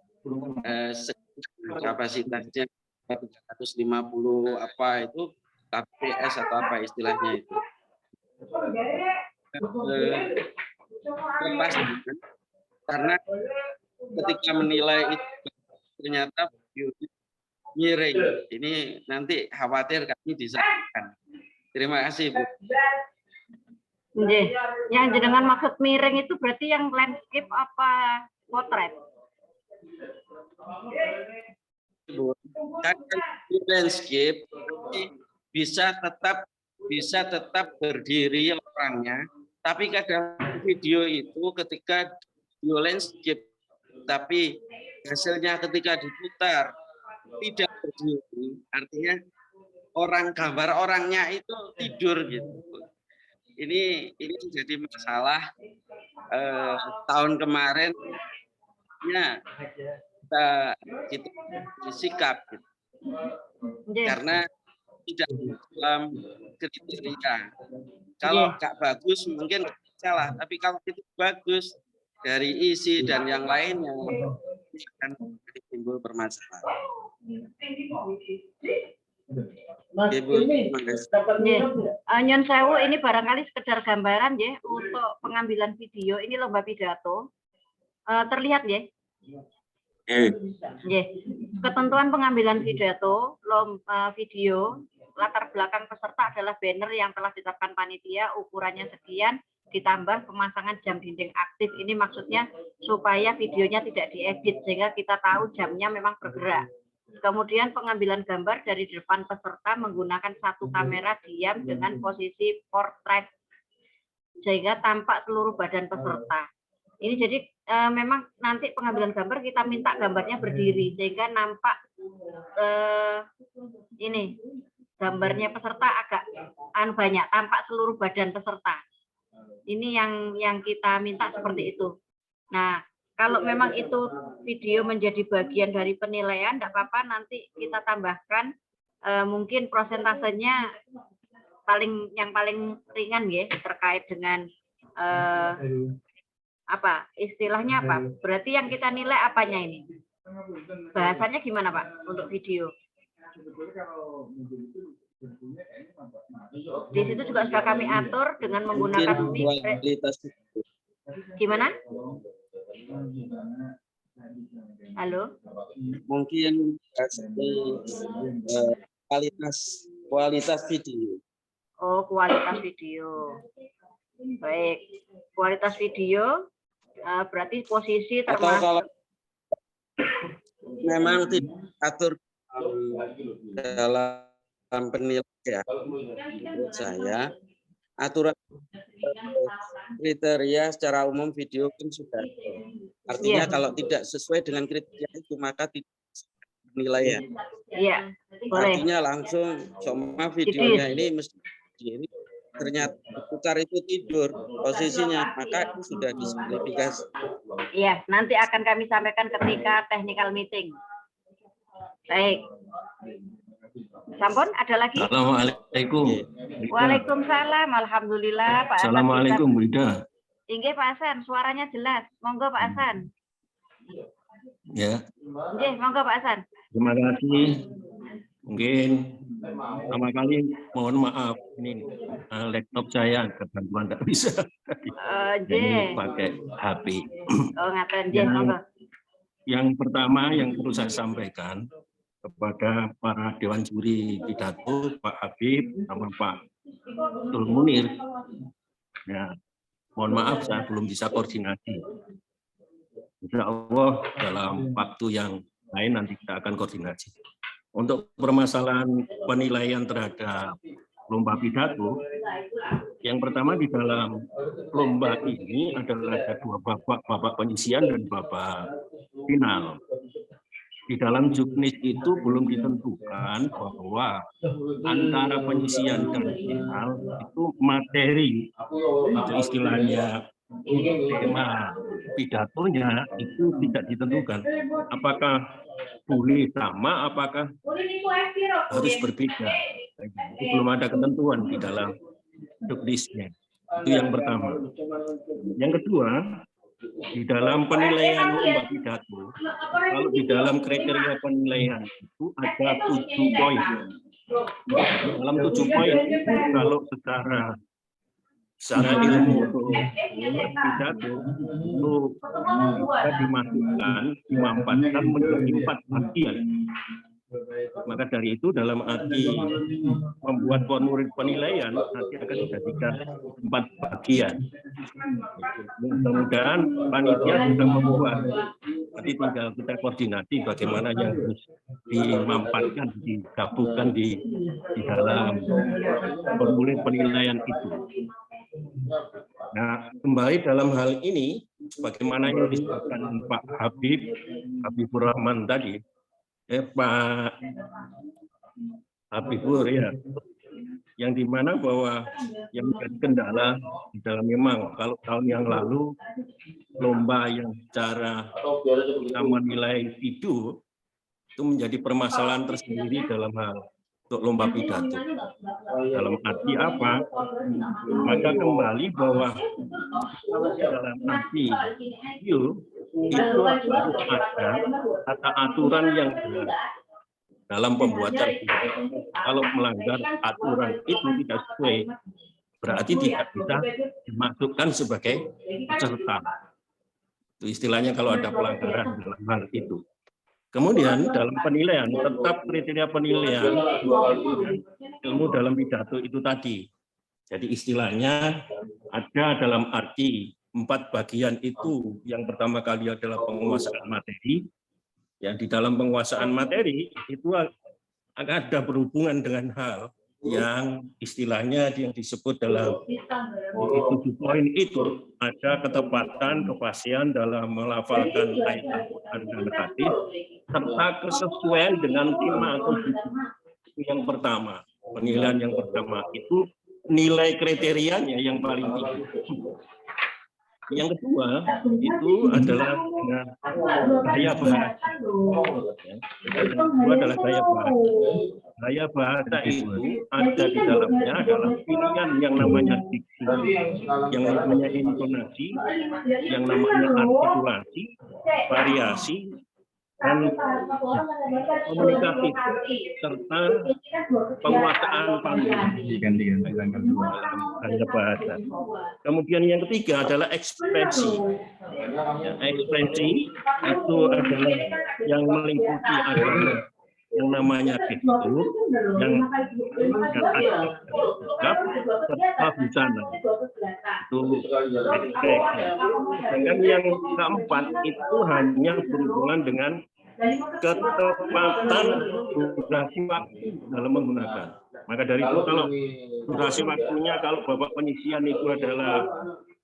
kapasitasnya 350 apa itu kps atau apa istilahnya itu. Lepas karena ketika menilai itu ternyata video miring. Ini nanti khawatir kami disahkan. Terima kasih, Bu. Nggih. Yang jenengan maksud miring itu berarti yang landscape apa potret? Bu, landscape bisa tetap berdiri orangnya, tapi kadang video itu ketika video landscape tapi hasilnya ketika diputar tidak berdiri, artinya gambar orangnya itu tidur gitu. Ini jadi masalah tahun kemarin ya kita sikap gitu. Karena tidak dalam kriteria. Kalau nggak bagus mungkin salah, tapi kalau itu bagus dari isi dan yang lainnya akan timbul permasalahan. Ibu, Nyon sewu ini barangkali sekedar gambaran ya untuk pengambilan video ini lomba pidato. Terlihat ya? Ketentuan pengambilan pidato lomba video latar belakang peserta adalah banner yang telah ditetapkan panitia, ukurannya sekian, ditambah pemasangan jam dinding aktif. Ini maksudnya supaya videonya tidak diedit sehingga kita tahu jamnya memang bergerak. Kemudian pengambilan gambar dari depan peserta menggunakan satu kamera diam dengan posisi portrait sehingga tampak seluruh badan peserta. Ini jadi memang nanti pengambilan gambar kita minta gambarnya berdiri sehingga nampak ini gambarnya peserta agak banyak, tampak seluruh badan peserta. Ini yang kita minta seperti itu. Nah, kalau memang itu video menjadi bagian dari penilaian, tidak apa-apa, nanti kita tambahkan mungkin prosentasenya yang paling ringan ya terkait dengan apa istilahnya apa? Berarti yang kita nilai apanya ini? Bahasanya gimana Pak untuk video? Di situ juga sudah kami atur dengan menggunakan kualitas. Gimana? Halo? Mungkin kualitas video. Oh, kualitas video. Baik, kualitas video berarti posisi termasuk. Atau kalau memang tidak atur dalam penilaian menurut saya aturan kriteria secara umum video kan sudah. Artinya kalau tidak sesuai dengan kriteria itu maka tidak penilaian. Iya, boleh. Artinya langsung semua videonya ini mesti ini ternyata putar itu tidur posisinya, maka itu sudah diskualifikasi. Iya, nanti akan kami sampaikan ketika technical meeting. Baik. Sampun, ada lagi? Assalamualaikum. Waalaikumsalam, alhamdulillah Pak Hasan. Assalamualaikum Bu Ida. Inggih Pak Hasan, suaranya jelas. Monggo Pak Hasan. Ya. Inggih, monggo Pak Hasan. Terima kasih. Mungkin pertama kali mohon maaf ini laptop saya kebantuan tidak bisa. Jadi pakai HP. Oh, ngaten nggih, monggo. Yang pertama yang perlu saya sampaikan kepada para Dewan Juri Pidato, Pak Habib sama Pak Abdul Munir. Ya, mohon maaf saya belum bisa koordinasi. Insya Allah dalam waktu yang lain nanti kita akan koordinasi. Untuk permasalahan penilaian terhadap lomba pidato, yang pertama di dalam lomba ini adalah ada dua babak penyisian dan babak final. Di dalam juknis itu belum ditentukan bahwa antara penyisian dan final itu materi atau istilahnya tema pidatonya itu tidak ditentukan. Apakah boleh sama, apakah harus berbeda. Itu belum ada ketentuan di dalam juknisnya. Itu yang pertama. Yang kedua, di dalam penilaian lomba pidato, kalau di dalam kriteria penilaian itu ada 7 poin. Dalam 7 poin itu kalau secara ilmu pidato itu bisa dimasukkan, dimampatkan menjadi 4 bagian. Maka dari itu dalam arti membuat formulir penilaian nanti akan dijadikan 4 bagian. Mudah-mudahan panitia sudah membuat. Nanti tinggal kita koordinasi bagaimana yang harus dimampatkan, digabungkan di dalam formulir penilaian itu. Nah, kembali dalam hal ini, bagaimana yang disebutkan Pak Habibur Rahman tadi, Pak Habibur ya, yang dimana bahwa yang menjadi kendala di dalam memang kalau tahun yang lalu lomba yang secara kita menilai itu menjadi permasalahan tersendiri dalam hal untuk lomba pidato. Dalam arti apa? Maka kembali bahwa dalam arti itu harus ada tata aturan yang jelas dalam pembuatan pidato. Kalau melanggar aturan itu tidak sesuai, berarti tidak bisa dimasukkan sebagai peserta. Itu istilahnya kalau ada pelanggaran dalam hal itu. Kemudian dalam penilaian, tetap kriteria penilaian ilmu dalam pidato itu tadi. Jadi istilahnya ada dalam arti 4 bagian itu. Yang pertama kali adalah penguasaan materi. Yang di dalam penguasaan materi itu akan ada berhubungan dengan hal yang istilahnya yang disebut dalam 7 poin itu ada ketepatan, kepastian dalam melafalkan ayat Al-Quran dan hadis serta kesesuaian dengan tema atau judul. Itu yang pertama, penilaian yang pertama itu nilai kriterianya yang paling tinggi. Yang kedua itu adalah dengan gaya bahasa. Yang kedua adalah gaya bahasa. Gaya bahasa itu ada di dalamnya adalah pilihan yang namanya diksi, yang namanya intonasi, yang namanya artikulasi, variasi, dan komunikatif serta penguasaan panggung gaya bahasa. Kemudian yang ketiga adalah ekspresi. Ekspresi itu adalah yang meliputi adalah yang namanya gestur, yang sikap serta busana. Itu ekspresi. Sedangkan yang keempat itu hanya berhubungan dengan ketepatan durasi waktu dalam menggunakan. Maka dari itu kalau durasi waktunya kalau Bapak penyisian itu adalah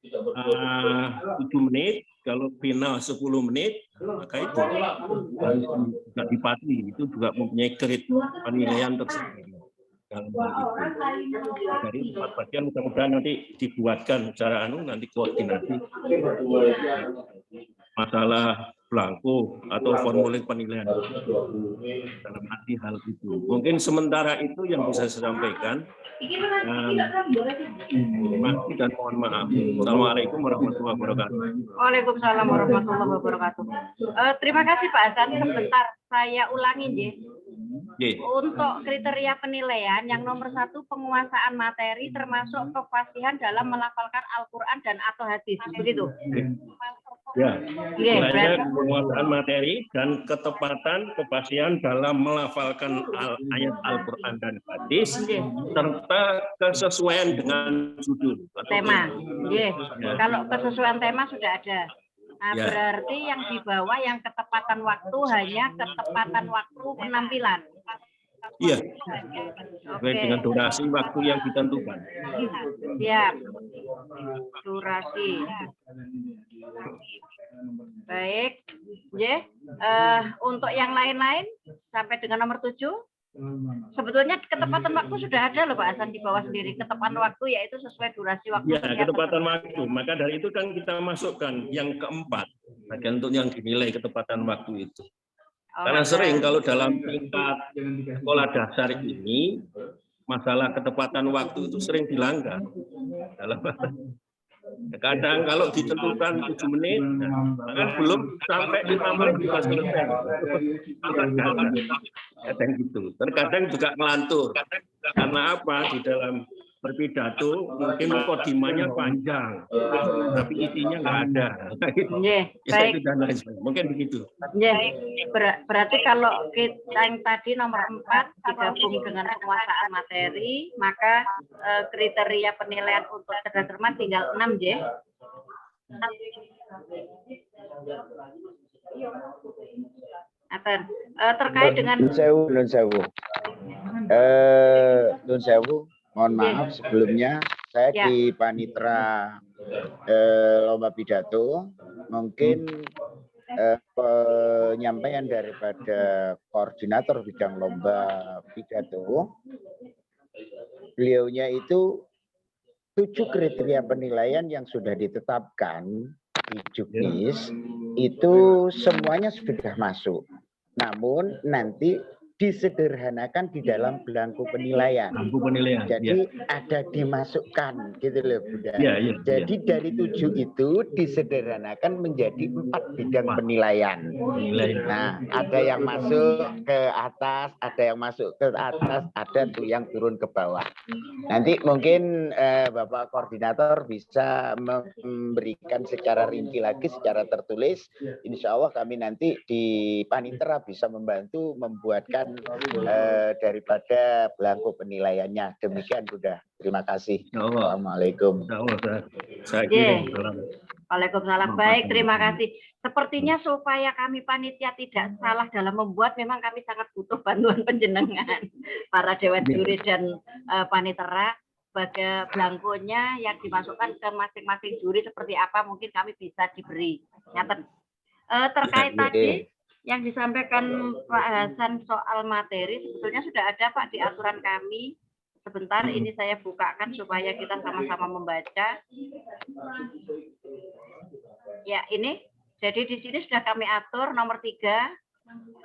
7 menit, kalau final 10 menit, maka itu harus juga dipatuhi. Itu juga mempunyai grade penilaian tersendiri. Dalam hal itu. Dari 4 bagian mudah-mudahan nanti dibuatkan secara nanti koordinasi masalah belangko atau formulir penilaian dalam arti hal itu. Mungkin sementara itu yang bisa saya sampaikan. Terima kasih dan mohon maaf. Assalamualaikum warahmatullahi wabarakatuh. Waalaikumsalam warahmatullahi wabarakatuh. Terima kasih Pak Hasan. Sebentar saya ulangin ya. Untuk kriteria penilaian yang nomor 1 penguasaan materi termasuk kefasihan dalam melafalkan Al-Quran dan atau hadis, begitu? Ya, istilahnya penguasaan materi dan ketepatan kefasihan dalam melafalkan ayat Al-Quran dan hadis serta kesesuaian dengan judul tema. Ya. Kalau kesesuaian tema sudah ada. Nah, berarti yang di bawah yang ketepatan waktu hanya ketepatan waktu penampilan. Iya, sesuai dengan durasi waktu yang ditentukan. Siap. Durasi. Baik. Ya. Untuk yang lain-lain sampai dengan nomor 7. Sebetulnya ketepatan waktu sudah ada loh Pak Hasan di bawah sendiri. Ketepatan waktu yaitu sesuai durasi waktu. Ya, ketepatan waktu. Maka dari itu kan kita masukkan yang keempat. Bagian untuk yang dinilai ketepatan waktu itu. Karena sering kalau dalam tingkat sekolah dasar ini masalah ketepatan waktu itu sering dilanggar. Kadang kalau ditentukan 7 menit, kan belum sampai 5 menit juga selesai. Kadang gitu. Terkadang juga ngelantur. Karena apa? Di dalam berpidato mungkin mukadimahnya panjang, tapi isinya nggak ada. Baik. Mungkin begitu. Berarti kalau kita yang tadi nomor 4 digabung dengan penguasaan materi, maka kriteria penilaian untuk cerdas cermat tinggal 6, J. Terkait dengan Nun sewu, mohon maaf sebelumnya saya di panitera lomba pidato, mungkin penyampaian daripada koordinator bidang lomba pidato, beliaunya itu 7 kriteria penilaian yang sudah ditetapkan di Juknis itu semuanya sudah masuk. Namun nanti disederhanakan di dalam belangku penilaian. Jadi ada dimasukkan gitu loh, Bunda. Jadi dari 7 itu disederhanakan menjadi 4 bidang penilaian. Nah, ada yang masuk ke atas, ada yang masuk ke atas, ada tuh yang turun ke bawah. Nanti mungkin Bapak Koordinator bisa memberikan secara rinci lagi, secara tertulis. Insya Allah kami nanti di Panitera bisa membantu membuatkan daripada belangko penilaiannya. Demikian Bunda. Terima kasih. Assalamualaikum. Waalaikumsalam. Baik, terima kasih. Sepertinya supaya kami panitia tidak salah dalam membuat, memang kami sangat butuh bantuan panjenengan, para dewan juri dan panitera. Sebagai belangkonya yang dimasukkan ke masing-masing juri seperti apa mungkin kami bisa diberi. Terkait tadi yang disampaikan Pak Hasan soal materi, sebetulnya sudah ada Pak di aturan kami. Sebentar, ini saya bukakan supaya kita sama-sama membaca. Ya, ini. Jadi di sini sudah kami atur nomor 3,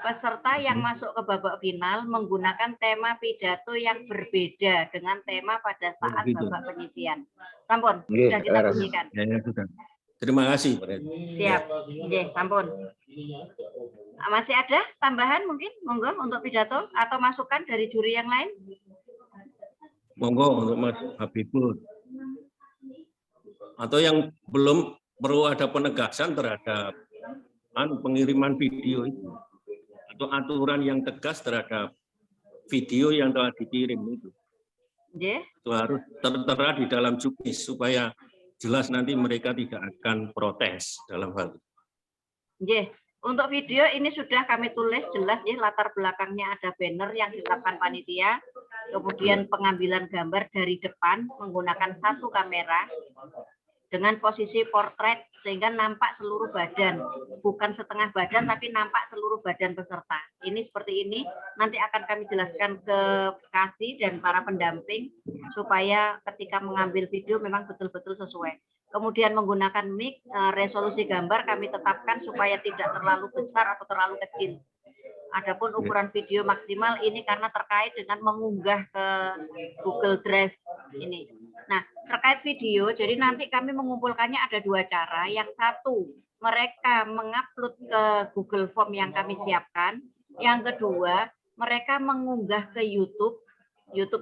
peserta yang masuk ke babak final menggunakan tema pidato yang berbeda dengan tema pada saat babak penyisian. Sampun, sudah kita bunyikan. Ya, sudah. Terima kasih. Siap. Sampun. Masih ada tambahan mungkin? Monggo untuk pidato atau masukan dari juri yang lain? Monggo untuk Mas Habibur. Atau yang belum perlu ada penegasan terhadap pengiriman video itu. Atau aturan yang tegas terhadap video yang telah dikirim itu. Itu harus tertera di dalam Juknis supaya jelas nanti mereka tidak akan protes dalam hal itu. Untuk video ini sudah kami tulis jelas ya, latar belakangnya ada banner yang ditetapkan panitia, kemudian pengambilan gambar dari depan menggunakan 1 kamera dengan posisi portrait sehingga nampak seluruh badan, bukan setengah badan tapi nampak seluruh badan peserta. Ini seperti ini, nanti akan kami jelaskan ke Kasih dan para pendamping supaya ketika mengambil video memang betul-betul sesuai. Kemudian menggunakan mic, resolusi gambar kami tetapkan supaya tidak terlalu besar atau terlalu kecil. Adapun ukuran video maksimal ini karena terkait dengan mengunggah ke Google Drive ini. Nah, terkait video, jadi nanti kami mengumpulkannya ada 2 cara. Yang satu, mereka mengupload ke Google Form yang kami siapkan. Yang kedua, mereka mengunggah ke YouTube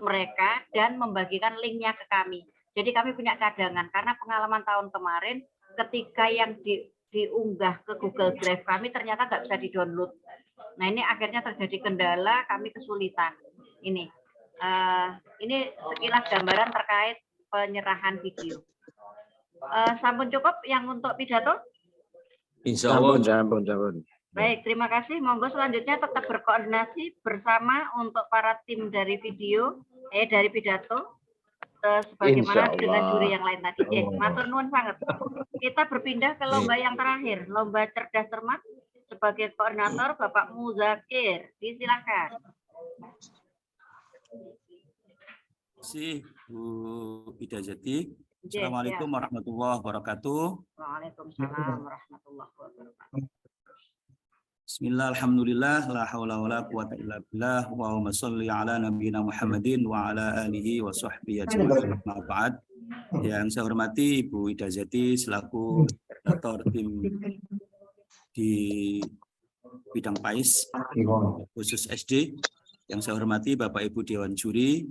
mereka dan membagikan linknya ke kami. Jadi kami punya cadangan karena pengalaman tahun kemarin ketika yang diunggah ke Google Drive kami ternyata nggak bisa di-download. Nah ini akhirnya terjadi kendala, kami kesulitan. Ini sekilas gambaran terkait penyerahan video. Sampun cukup yang untuk pidato? Insya Allah. Sampun. Baik, terima kasih. Monggo selanjutnya tetap berkoordinasi bersama untuk para tim dari video, dari pidato. Sebagaimana dengan juri yang lain tadi. Matur nuwun sangat. Kita berpindah ke lomba yang terakhir, lomba cerdas cermat. Sebagai koordinator Bapak Muzakir, disilakan. Terima kasih Bu Ida Jati. Assalamualaikum warahmatullahi wabarakatuh. Waalaikumsalam warahmatullahi wabarakatuh. Bismillah, alhamdulillah, la haula wa la quwata illa billah, wa Allahumma sholli ala nabiyina Muhammadin wa ala alihi wa sahbihi ajma'in. Amma ba'd. Yang saya hormati Ibu Ida Zeti selaku Koordinator tim di bidang PAIS khusus SD. Yang saya hormati Bapak Ibu Dewan Juri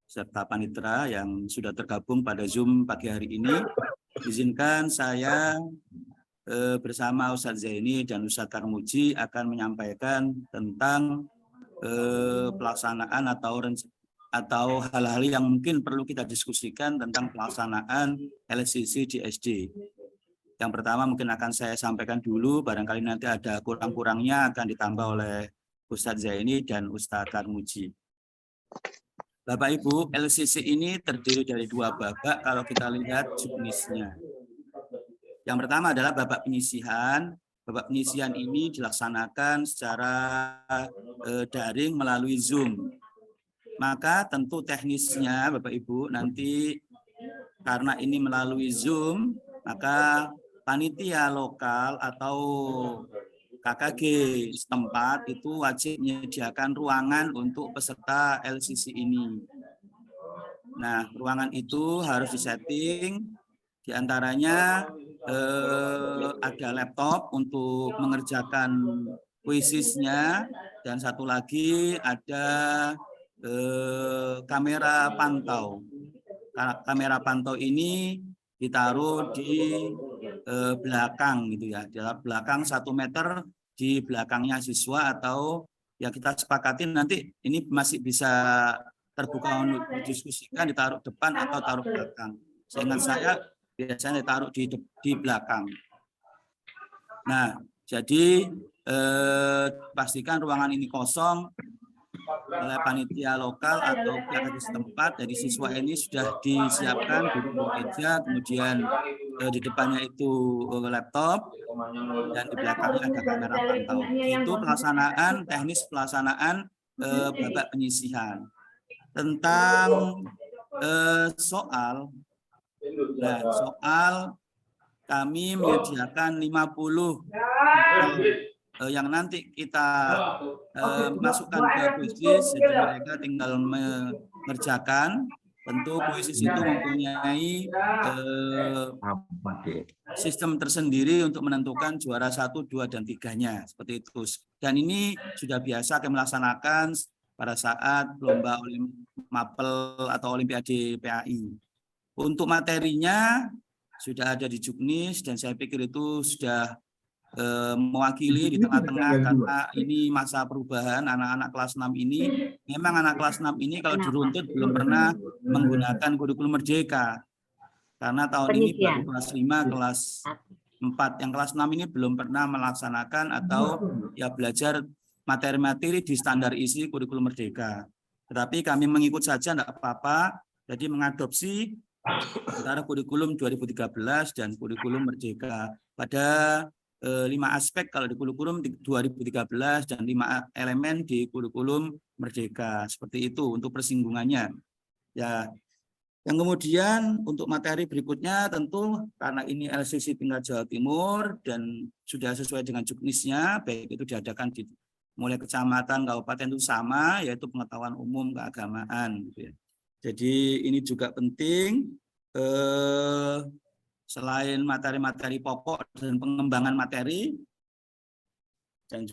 serta panitera yang sudah tergabung pada Zoom pagi hari ini. Izinkan saya bersama Ustadz Zaini dan Ustadz Tarmuji akan menyampaikan tentang pelaksanaan atau hal-hal yang mungkin perlu kita diskusikan tentang pelaksanaan LCC di SD. Yang pertama mungkin akan saya sampaikan dulu, barangkali nanti ada kurang-kurangnya akan ditambah oleh Ustadz Zaini dan Ustadz Tarmuji. Bapak Ibu, LCC ini terdiri dari 2 babak kalau kita lihat juknisnya. Yang pertama adalah babak penyisihan. Babak penyisihan ini dilaksanakan secara daring melalui Zoom. Maka tentu teknisnya Bapak Ibu nanti karena ini melalui Zoom, maka panitia lokal atau KKG setempat itu wajib menyediakan ruangan untuk peserta LCC ini. Nah, ruangan itu harus disetting, diantaranya ada laptop untuk mengerjakan quizisnya, dan satu lagi ada kamera pantau. Kamera pantau ini ditaruh di belakang gitu ya, di belakang 1 meter di belakangnya siswa, atau ya kita sepakatin nanti ini masih bisa terbuka untuk didiskusikan, ditaruh depan atau taruh belakang. Seingat saya biasanya ditaruh di belakang. Nah, jadi pastikan ruangan ini kosong oleh panitia lokal atau pihak setempat. Dari siswa ini sudah disiapkan duduk meja, kemudian di depannya itu laptop, dan di belakangnya ada kamera pantau. Itu pelaksanaan teknis pelaksanaan babak penyisihan. Tentang soal kami menyediakan 50 yang nanti kita masukkan ke kuisis, jadi mereka tinggal mengerjakan. Tentu kuisis itu mempunyai sistem tersendiri untuk menentukan juara 1, 2, dan 3-nya, seperti itu. Dan ini sudah biasa kami melaksanakan pada saat lomba mapel atau olimpiade PAI. Untuk materinya sudah ada di Juknis, dan saya pikir itu sudah mewakili di tengah-tengah, karena ini masa perubahan. Anak-anak kelas 6 ini, memang anak kelas 6 ini kalau diruntut belum pernah menggunakan kurikulum merdeka, karena tahun ini baru kelas 5, kelas 4. Yang kelas 6 ini belum pernah melaksanakan atau ya belajar materi-materi di standar isi kurikulum merdeka. Tetapi kami mengikut saja, tidak apa-apa. Jadi mengadopsi antara kurikulum 2013 dan kurikulum merdeka pada 5 aspek kalau di kurikulum 2013 dan 5 elemen di kurikulum merdeka. Seperti itu untuk persinggungannya. Ya. Yang kemudian untuk materi berikutnya tentu karena ini LCC tingkat Jawa Timur dan sudah sesuai dengan juknisnya, baik itu diadakan di mulai kecamatan, kabupaten itu sama, yaitu pengetahuan umum keagamaan. Gitu ya. Jadi ini juga penting. Selain materi-materi pokok dan pengembangan materi, dan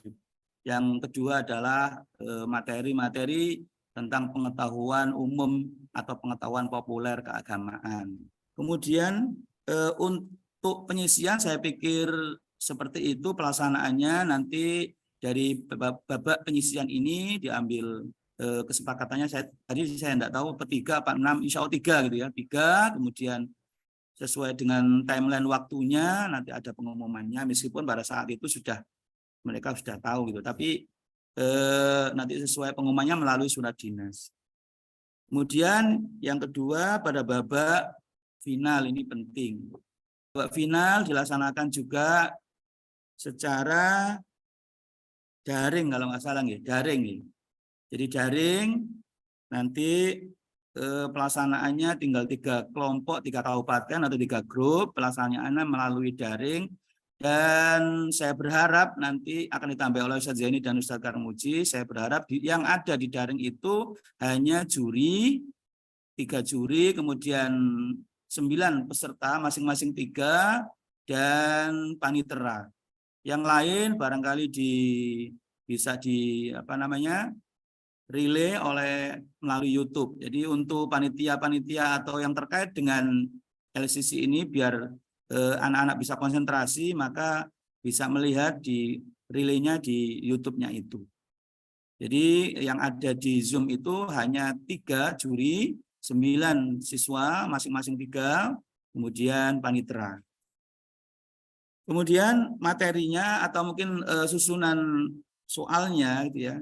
yang kedua adalah materi-materi tentang pengetahuan umum atau pengetahuan populer keagamaan. Kemudian untuk penyisihan saya pikir seperti itu pelaksanaannya. Nanti dari babak penyisihan ini diambil kesepakatannya, tadi saya tidak tahu 3 apa 6, insya Allah 3 gitu ya, 3, kemudian sesuai dengan timeline waktunya nanti ada pengumumannya, meskipun pada saat itu mereka sudah tahu gitu, tapi nanti sesuai pengumumannya melalui surat dinas. Kemudian yang kedua pada babak final ini penting. Babak final dilaksanakan juga secara daring kalau nggak salah ya, daring ya. Jadi daring nanti pelaksanaannya tinggal 3 kelompok, 3 kabupaten atau 3 grup, pelaksanaannya melalui daring, Dan saya berharap nanti akan ditambah oleh Ustadz Zaini dan Ustadz Karmuji. Saya berharap yang ada di daring itu hanya juri, 3 juri, kemudian 9 peserta, masing-masing 3, dan panitera. Yang lain barangkali bisa relay melalui YouTube. Jadi untuk panitia-panitia atau yang terkait dengan LCC ini biar anak-anak bisa konsentrasi, maka bisa melihat di relaynya di YouTube-nya itu. Jadi yang ada di Zoom itu hanya 3 juri, 9 siswa, masing-masing 3, kemudian panitera. Kemudian materinya atau mungkin susunan soalnya gitu ya.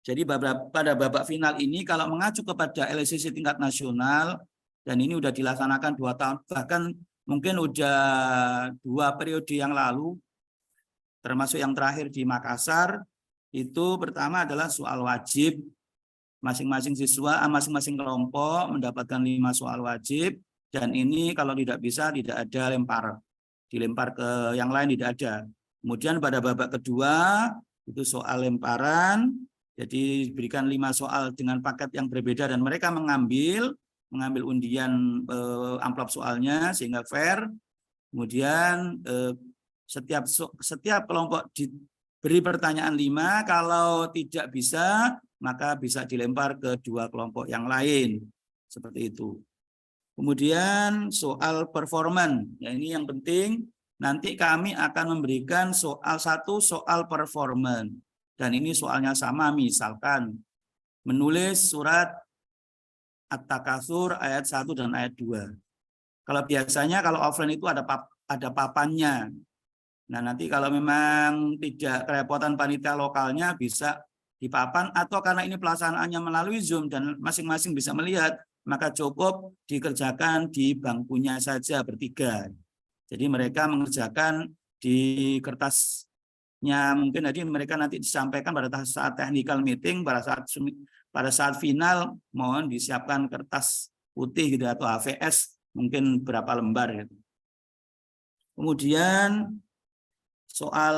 Jadi pada babak final ini kalau mengacu kepada LCC tingkat nasional, dan ini sudah dilaksanakan 2 tahun, bahkan mungkin udah 2 periode yang lalu, termasuk yang terakhir di Makassar, itu pertama adalah soal wajib, masing-masing siswa, masing-masing kelompok mendapatkan 5 soal wajib, dan ini kalau tidak bisa tidak ada dilempar ke yang lain tidak ada. Kemudian pada babak kedua itu soal lemparan, jadi diberikan 5 soal dengan paket yang berbeda dan mereka mengambil undian amplop soalnya sehingga fair. Kemudian setiap kelompok diberi pertanyaan 5, kalau tidak bisa maka bisa dilempar ke 2 kelompok yang lain. Seperti itu. Kemudian soal performan, ya ini yang penting, nanti kami akan memberikan satu soal performan. Dan ini soalnya sama, misalkan menulis surat At-Takatsur ayat 1 dan ayat 2. Kalau biasanya kalau offline itu ada papannya. Nah, nanti kalau memang tidak kerepotan panitia lokalnya bisa di papan, atau karena ini pelaksanaannya melalui Zoom dan masing-masing bisa melihat, maka cukup dikerjakan di bangkunya saja bertiga. Jadi mereka mengerjakan di kertasnya, mungkin jadi mereka nanti disampaikan pada saat technical meeting, pada saat final mohon disiapkan kertas putih gitu atau HVS mungkin berapa lembar gitu. Kemudian soal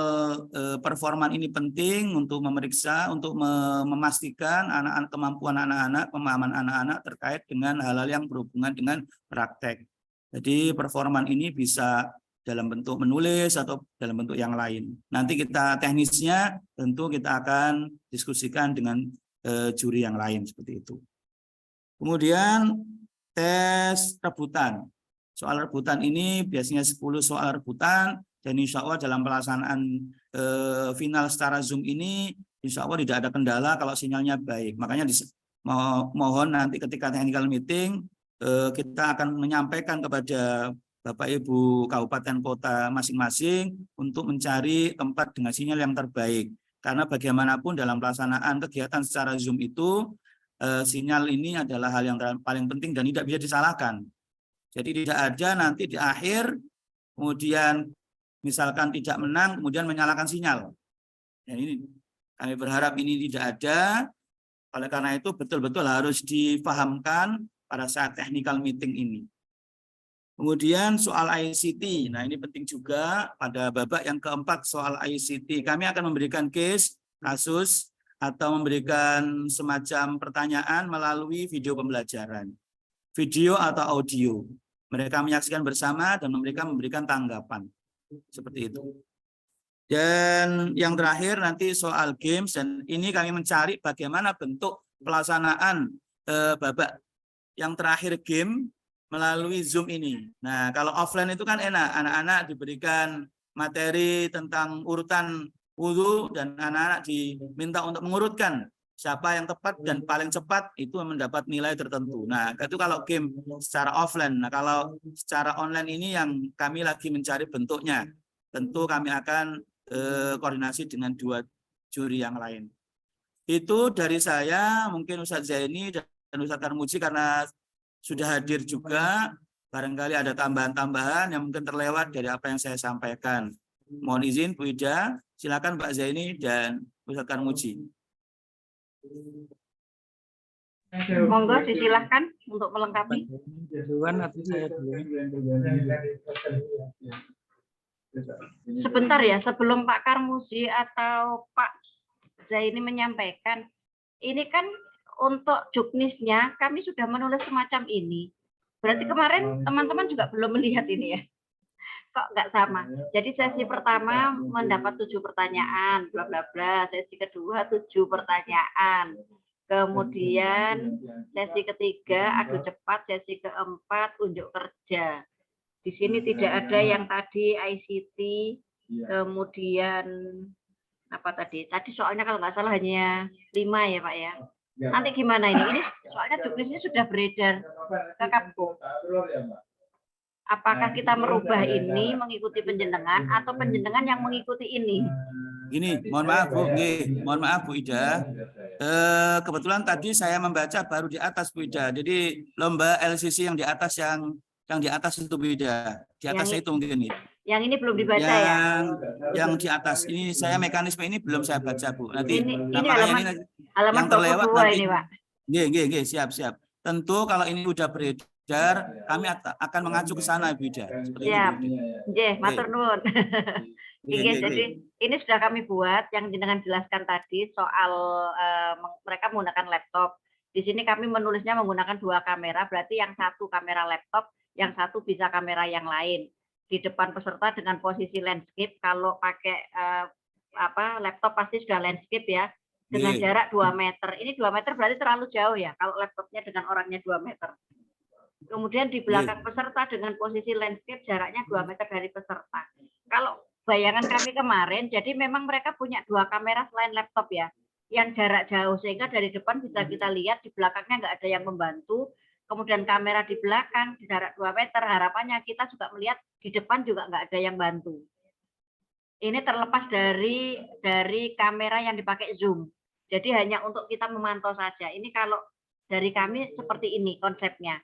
performan ini penting untuk memeriksa, untuk memastikan kemampuan anak-anak, pemahaman anak-anak terkait dengan hal-hal yang berhubungan dengan praktek. Jadi performan ini bisa dalam bentuk menulis atau dalam bentuk yang lain. Nanti kita teknisnya tentu kita akan diskusikan dengan juri yang lain seperti itu. Kemudian tes rebutan. Soal rebutan ini biasanya 10 soal rebutan, dan insya Allah dalam pelaksanaan final secara Zoom ini insya Allah tidak ada kendala kalau sinyalnya baik. Makanya mohon nanti ketika technical meeting kita akan menyampaikan kepada Bapak Ibu Kabupaten Kota masing-masing untuk mencari tempat dengan sinyal yang terbaik. Karena bagaimanapun dalam pelaksanaan kegiatan secara Zoom itu sinyal ini adalah hal yang paling penting dan tidak bisa disalahkan. Jadi tidak ada nanti di akhir kemudian misalkan tidak menang kemudian menyalakan sinyal. Dan ini kami berharap ini tidak ada. Oleh karena itu betul-betul harus dipahamkan pada saat technical meeting ini. Kemudian soal ICT, nah ini penting juga pada babak yang keempat soal ICT. Kami akan memberikan case, kasus, atau memberikan semacam pertanyaan melalui video pembelajaran. Video atau audio. Mereka menyaksikan bersama dan mereka memberikan tanggapan. Seperti itu. Dan yang terakhir nanti soal games, dan ini kami mencari bagaimana bentuk pelaksanaan babak yang terakhir game melalui Zoom ini. Nah, kalau offline itu kan enak, anak-anak diberikan materi tentang urutan wudhu dan anak-anak diminta untuk mengurutkan siapa yang tepat dan paling cepat itu mendapat nilai tertentu. Nah, itu kalau game secara offline. Nah, kalau secara online ini yang kami lagi mencari bentuknya. Tentu kami akan koordinasi dengan 2 juri yang lain. Itu dari saya, mungkin Ustadz Zaini dan Ustadz Karmuji karena sudah hadir juga, barangkali ada tambahan-tambahan yang mungkin terlewat dari apa yang saya sampaikan. Mohon izin Bu Ida, silakan Mbak Zaini dan Ustadz Karmuji. Monggo disilahkan untuk melengkapi. Sebentar ya, sebelum Pak Karmuzi atau Pak Zaini menyampaikan, ini kan untuk juknisnya kami sudah menulis semacam ini. Berarti kemarin teman-teman juga belum melihat ini ya? Kok nggak sama? Jadi sesi pertama mendapat 7 pertanyaan, bla bla bla. Sesi kedua 7 pertanyaan. Kemudian sesi ketiga adu cepat, sesi keempat unjuk kerja. Di sini tidak ada yang tadi ICT, kemudian apa tadi? Tadi soalnya kalau nggak salah hanya 5 ya Pak ya. Nanti gimana ini? Ini soalnya juknisnya sudah beredar ke Kapko. Apakah kita merubah ini mengikuti penjenengan atau penjenengan yang mengikuti ini? Gini, mohon maaf Bu, mohon maaf Bu Ida. Kebetulan tadi saya membaca baru di atas Bu Ida. Jadi lomba LCC yang di atas yang di atas itu Bu Ida. Di atasnya itu mungkin. Yang ini belum dibaca ya? Yang di atas ini saya mekanisme ini belum saya baca Bu. Nanti ini halaman yang terlewat nanti. Ini Pak. Nggih, siap. Tentu kalau ini udah beredar, kami akan mengacu ke sana Bu Ida. Siap. Nggih, matur nuwun. Jadi ini sudah kami buat yang jenengan jelaskan tadi soal mereka menggunakan laptop. Di sini kami menulisnya menggunakan 2 kamera, berarti yang satu kamera laptop, yang satu bisa kamera yang lain. Di depan peserta dengan posisi landscape, kalau pakai laptop pasti sudah landscape ya, dengan jarak 2 meter. Ini 2 meter berarti terlalu jauh ya, kalau laptopnya dengan orangnya 2 meter. Kemudian di belakang peserta dengan posisi landscape jaraknya 2 meter dari peserta. Kalau bayangan kami kemarin, jadi memang mereka punya 2 kamera selain laptop ya, yang jarak jauh, sehingga dari depan bisa kita lihat, di belakangnya nggak ada yang membantu. Kemudian kamera di belakang di jarak 2 meter, harapannya kita juga melihat di depan juga nggak ada yang bantu. Ini terlepas dari kamera yang dipakai Zoom. Jadi hanya untuk kita memantau saja. Ini kalau dari kami seperti ini konsepnya.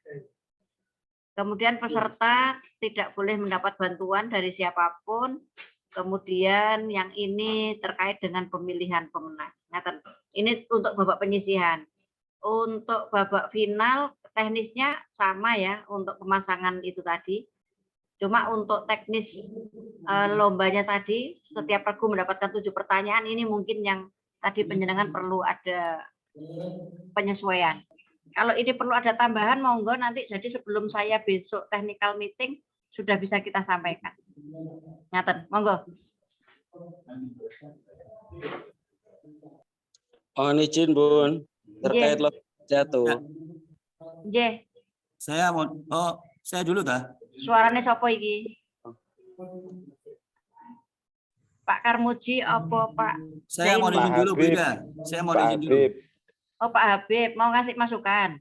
Kemudian peserta tidak boleh mendapat bantuan dari siapapun. Kemudian yang ini terkait dengan pemilihan pemenang. Nah, ini untuk babak penyisihan. Untuk babak final teknisnya sama ya untuk pemasangan itu tadi. Cuma untuk teknis lombanya tadi, setiap regu mendapatkan 7 pertanyaan, ini mungkin yang tadi penjenengan perlu ada penyesuaian. Kalau ini perlu ada tambahan, monggo nanti jadi sebelum saya besok technical meeting, sudah bisa kita sampaikan. Ngaten, monggo. Mohon izin Bun, terkait jatuh. Nggih. Saya dulu dah. Suaranya sapa iki? Pak Karmuji apa Pak? Saya mau izin dulu Bu Ida. Saya mau izin dulu. Oh Pak Habib, mau ngasih masukan.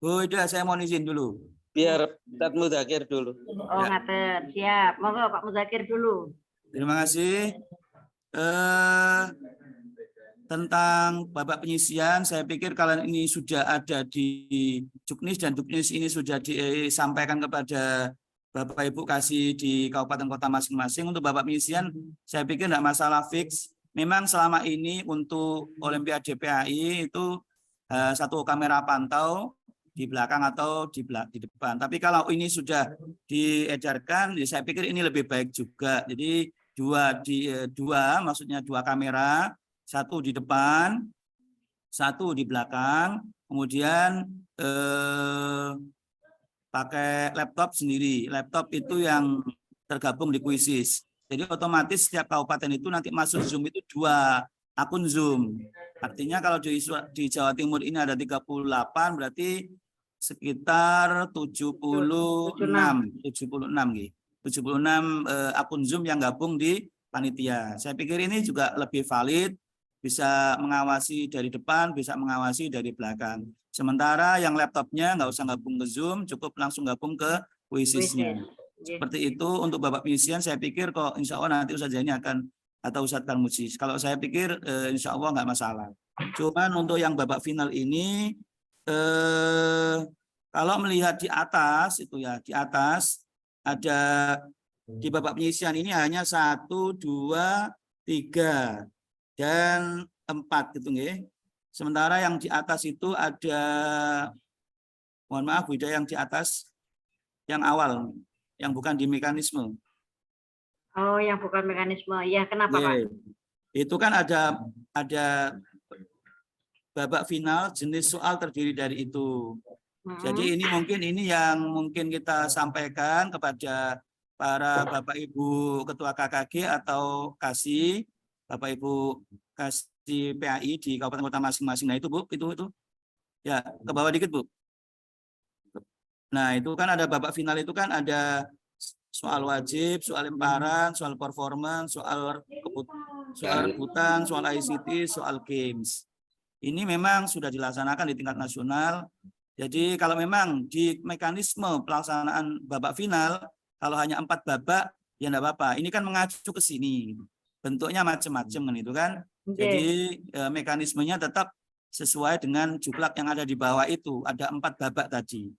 Bu Ida, saya mau izin dulu. Biar Ustaz Muzakir dulu. Oh ngaten, siap. Monggo Pak Muzakir dulu. Terima kasih. Tentang babak penyisian, saya pikir kalian ini sudah ada di Juknis dan Juknis ini sudah disampaikan kepada Bapak Ibu kasih di kabupaten kota masing-masing. Untuk babak penyisian, saya pikir tidak masalah fix. Memang selama ini untuk Olimpiade PAI itu 1 kamera pantau di belakang atau di depan. Tapi kalau ini sudah diedarkan, ya saya pikir ini lebih baik juga. Jadi maksudnya 2 kamera. 1 di depan, 1 di belakang, kemudian pakai laptop sendiri. Laptop itu yang tergabung di Quizzes. Jadi otomatis setiap kabupaten itu nanti masuk Zoom itu 2 akun Zoom. Artinya kalau di Jawa Timur ini ada 38, berarti sekitar 76 akun Zoom yang gabung di panitia. Saya pikir ini juga lebih valid, bisa mengawasi dari depan, bisa mengawasi dari belakang. Sementara yang laptopnya nggak usah gabung ke Zoom, cukup langsung gabung ke Quizzes-nya. Seperti itu untuk babak penyisian, saya pikir kok insya Allah nanti Ustaz Zaini akan, atau Ustaz Karmuzi. Kalau saya pikir insya Allah nggak masalah. Cuman untuk yang babak final ini, kalau melihat di atas, itu ya, di atas ada di babak penyisian ini hanya 1, 2, 3. Dan 4 gitu nggih. Sementara yang di atas itu ada, mohon maaf Bu Ida, yang di atas yang awal yang bukan di mekanisme. Oh, yang bukan mekanisme. Ya, kenapa, Pak? Itu kan ada babak final, jenis soal terdiri dari itu. Jadi ini yang mungkin kita sampaikan kepada para Bapak Ibu Ketua KKG atau KASI, Bapak Ibu KASI PAI di kabupaten kota masing-masing. Nah itu Bu, itu. Ya, ke bawah dikit Bu. Nah itu kan ada babak final itu kan ada soal wajib, soal lemparan, soal performance, soal rebutan, soal ICT, soal games. Ini memang sudah dilaksanakan di tingkat nasional. Jadi kalau memang di mekanisme pelaksanaan babak final, kalau hanya 4 babak, ya enggak apa-apa. Ini kan mengacu ke sini. Bentuknya macam-macam kan itu kan. Jadi mekanismenya tetap sesuai dengan juklak yang ada di bawah itu. Ada 4 babak tadi.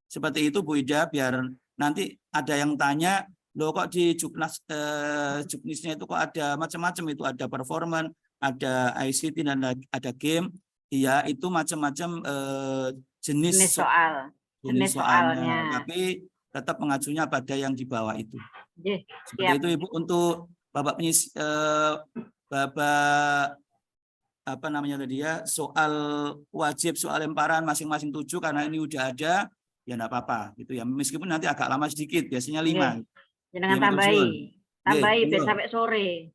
Seperti itu Bu Ida, biar nanti ada yang tanya, loh kok di juknisnya itu kok ada macam-macam, itu ada performance, ada ICT dan ada game. Iya, itu macam-macam jenis soalnya, tapi tetap mengacunya pada yang di bawah itu. Seperti itu Ibu. Untuk babak apa namanya tadi ya, soal wajib, soal lemparan masing-masing 7 karena ini udah ada, ya enggak apa-apa gitu ya. Meskipun nanti agak lama sedikit, biasanya 5. Jangan tambahi biar sampai sore.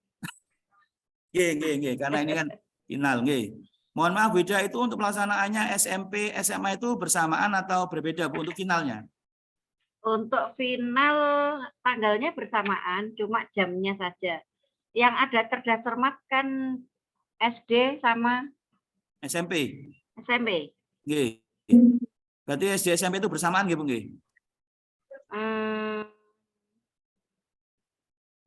Nggih, karena ini kan final nggih. Mohon maaf beda itu untuk pelaksanaannya SMP, SMA itu bersamaan atau berbeda Bu untuk finalnya? Untuk final tanggalnya bersamaan, cuma jamnya saja. Yang ada cerdas cermat kan SD sama SMP. Nggih. Berarti SD SMP itu bersamaan nggih Bu nggih?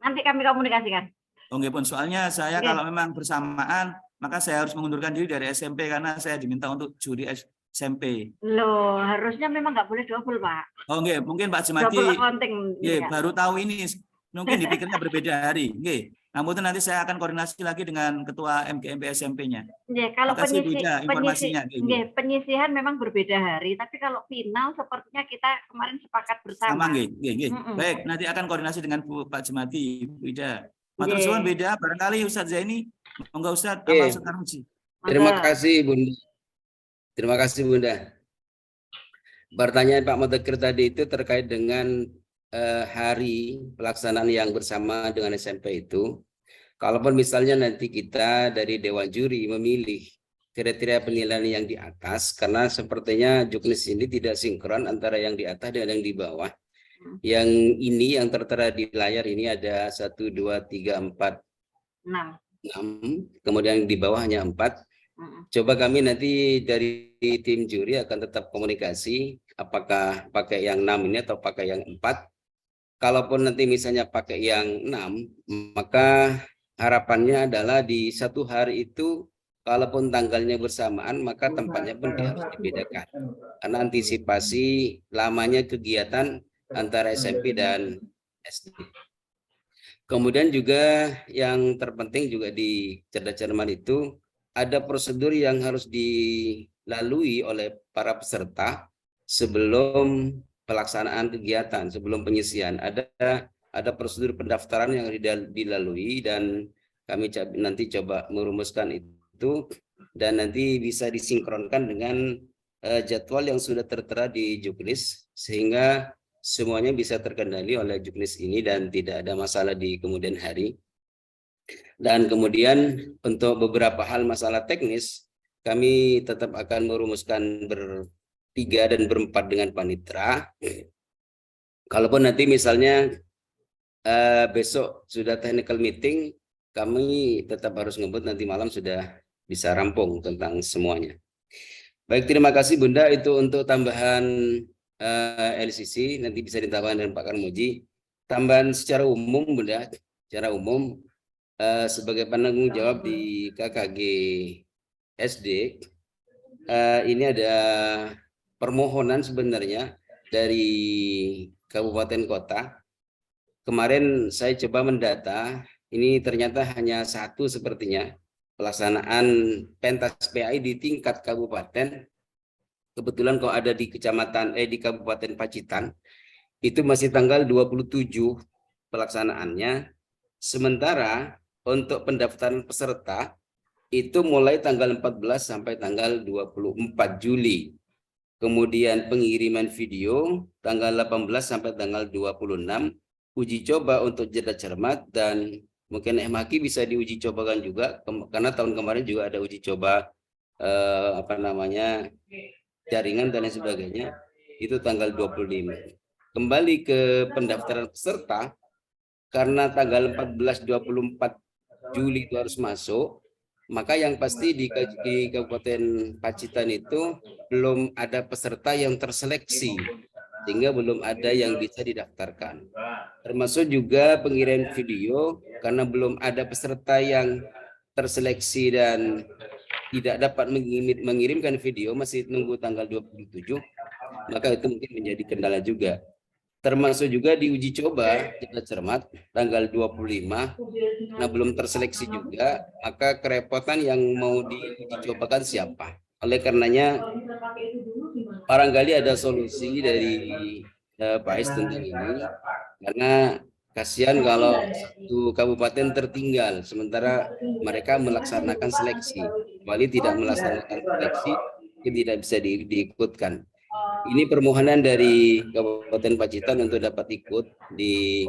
Nanti kami komunikasikan. Oh nggih pun, soalnya saya kalau memang bersamaan maka saya harus mengundurkan diri dari SMP karena saya diminta untuk juri SMP. Loh, harusnya memang nggak boleh double, Pak. Oh nggih, mungkin Pak Jemati baru tahu ini, mungkin dipikirnya berbeda hari. Nggih. Namun nanti saya akan koordinasi lagi dengan Ketua MGMP SMP-nya. Nggih, kalau penyisihan memang berbeda hari, tapi kalau final sepertinya kita kemarin sepakat bersama. Nggih. Baik, nanti akan koordinasi dengan Pak Jemati, Bu Ida. Matur suwun beda, barangkali Ustadz Zaini, monggo Ustadz Tarmuji. Terima kasih Bunda. Terima kasih Bunda. Pertanyaan Pak Mudzakkir tadi itu terkait dengan hari pelaksanaan yang bersama dengan SMP itu. Kalaupun misalnya nanti kita dari Dewan Juri memilih kriteria penilaian yang di atas, karena sepertinya juknis ini tidak sinkron antara yang di atas dan yang di bawah. Yang ini yang tertera di layar ini ada 1, 2, 3, 4, 6. Kemudian di bawah hanya 4. Coba kami nanti dari tim juri akan tetap komunikasi apakah pakai yang 6 ini atau pakai yang 4. Kalaupun nanti misalnya pakai yang 6, maka harapannya adalah di satu hari itu kalaupun tanggalnya bersamaan maka tempatnya pun harus dibedakan. Karena antisipasi lamanya kegiatan antara SMP dan SD. Kemudian juga yang terpenting juga di cerdas cermat itu ada prosedur yang harus dilalui oleh para peserta sebelum pelaksanaan kegiatan, sebelum penyisian. Ada prosedur pendaftaran yang dilalui dan kami nanti coba merumuskan itu dan nanti bisa disinkronkan dengan jadwal yang sudah tertera di juknis sehingga semuanya bisa terkendali oleh juknis ini dan tidak ada masalah di kemudian hari. Dan kemudian untuk beberapa hal masalah teknis, kami tetap akan merumuskan bertiga dan berempat dengan panitera. Kalaupun nanti misalnya besok sudah technical meeting, kami tetap harus ngebut nanti malam sudah bisa rampung tentang semuanya. Baik, terima kasih Bunda, itu untuk tambahan LCC, nanti bisa ditambahkan dengan Pak Tarmuji. Tambahan secara umum Bunda, secara umum sebagai penanggung jawab di KKG SD, ini ada permohonan sebenarnya dari kabupaten kota. Kemarin saya coba mendata, ini ternyata hanya 1 sepertinya pelaksanaan pentas PAI di tingkat kabupaten. Kebetulan kalau ada di di Kabupaten Pacitan, itu masih tanggal 27 pelaksanaannya. Sementara untuk pendaftaran peserta itu mulai tanggal 14 sampai tanggal 24 Juli. Kemudian pengiriman video tanggal 18 sampai tanggal 26, uji coba untuk jeda cermat, dan mungkin MHQ bisa diuji cobakan juga karena tahun kemarin juga ada uji coba jaringan dan lain sebagainya, itu tanggal 25. Kembali ke pendaftaran peserta, karena tanggal 14-24 Juli itu harus masuk, maka yang pasti di Kabupaten Pacitan itu belum ada peserta yang terseleksi, sehingga belum ada yang bisa didaftarkan. Termasuk juga pengiriman video, karena belum ada peserta yang terseleksi dan tidak dapat mengirimkan video, masih nunggu tanggal 27, maka itu mungkin menjadi kendala juga. Termasuk juga di uji coba jeda cermat tanggal 25, nah belum terseleksi juga, maka kerepotan yang mau diuji cobakan siapa. Oleh karenanya barangkali ada solusi dari Pak Ais tentang ini, karena kasihan kalau satu kabupaten tertinggal sementara mereka melaksanakan seleksi, kecuali tidak melaksanakan seleksi tidak bisa diikutkan. Ini permohonan dari Kabupaten Pacitan untuk dapat ikut di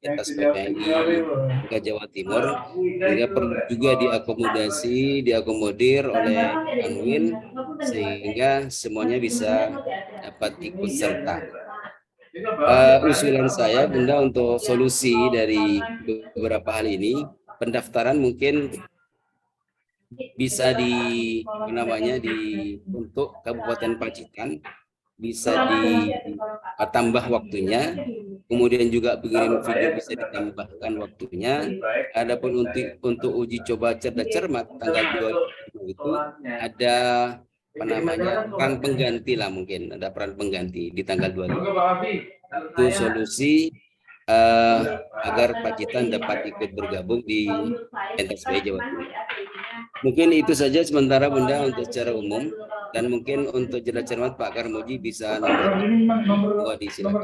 atas PPI Jawa Timur, sehingga perlu juga diakomodir oleh Kanwil, sehingga semuanya bisa dapat ikut serta. Usulan saya, Bunda, untuk solusi dari beberapa hal ini, pendaftaran mungkin bisa untuk Kabupaten Pacitan bisa ditambah waktunya, kemudian juga pengirim video bisa ditambahkan waktunya. Adapun untuk uji coba cerdas cermat tanggal 2 itu ada peran pengganti lah, mungkin ada peran pengganti di tanggal 2. Itu solusi agar Pacitan dapat ikut bergabung di NTSBI Jawa Timur. Mungkin itu saja sementara, Bunda, untuk secara umum, dan mungkin untuk jeda cermat Pak Karmuji bisa disilakan.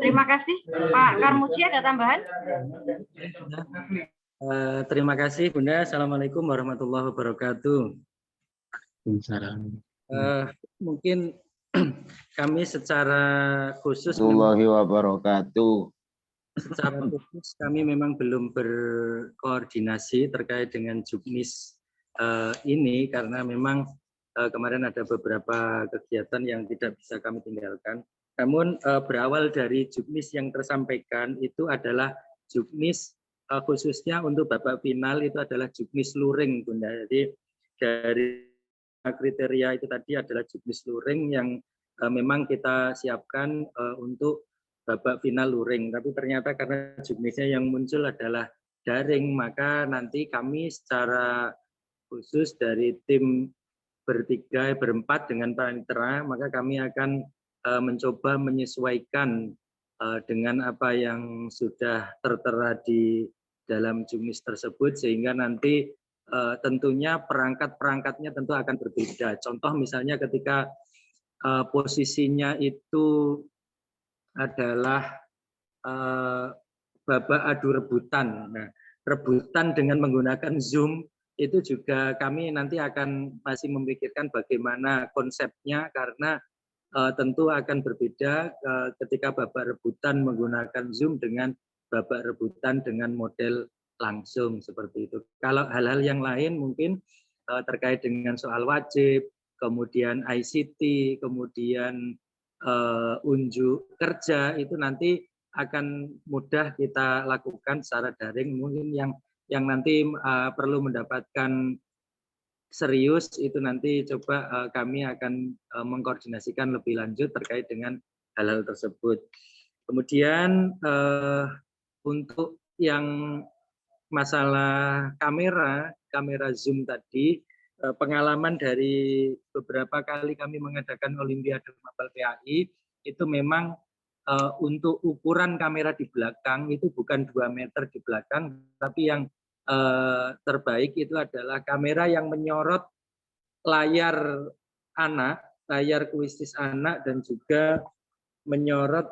Terima kasih. Pak Karmuji, ada tambahan? Terima kasih, Bunda. Assalamualaikum warahmatullahi wabarakatuh. Mungkin kami secara khusus kami memang belum berkoordinasi terkait dengan Juknis ini, karena memang kemarin ada beberapa kegiatan yang tidak bisa kami tinggalkan. Namun berawal dari Juknis yang tersampaikan itu adalah Juknis khususnya untuk babak final itu adalah Juknis luring, Bunda. Jadi dari kriteria itu tadi adalah Juknis luring yang memang kita siapkan untuk babak final luring, tapi ternyata karena Juknisnya yang muncul adalah daring, maka nanti kami secara khusus dari tim berempat dengan panitera, maka kami akan mencoba menyesuaikan dengan apa yang sudah tertera di dalam Juknis tersebut, sehingga nanti tentunya perangkat-perangkatnya tentu akan berbeda. Contoh misalnya ketika posisinya itu adalah babak adu rebutan. Nah, rebutan dengan menggunakan Zoom itu juga kami nanti akan masih memikirkan bagaimana konsepnya, karena tentu akan berbeda ketika babak rebutan menggunakan Zoom dengan babak rebutan dengan model langsung seperti itu. Kalau hal-hal yang lain mungkin terkait dengan soal wajib, kemudian ICT, kemudian unjuk kerja, itu nanti akan mudah kita lakukan secara daring. Mungkin yang nanti perlu mendapatkan serius itu nanti coba kami akan mengkoordinasikan lebih lanjut terkait dengan hal-hal tersebut. Kemudian untuk yang masalah kamera Zoom tadi, pengalaman dari beberapa kali kami mengadakan Olimpiade Mapel PAI itu memang untuk ukuran kamera di belakang itu bukan 2 meter di belakang, tapi yang terbaik itu adalah kamera yang menyorot layar anak, layar kuisis anak, dan juga menyorot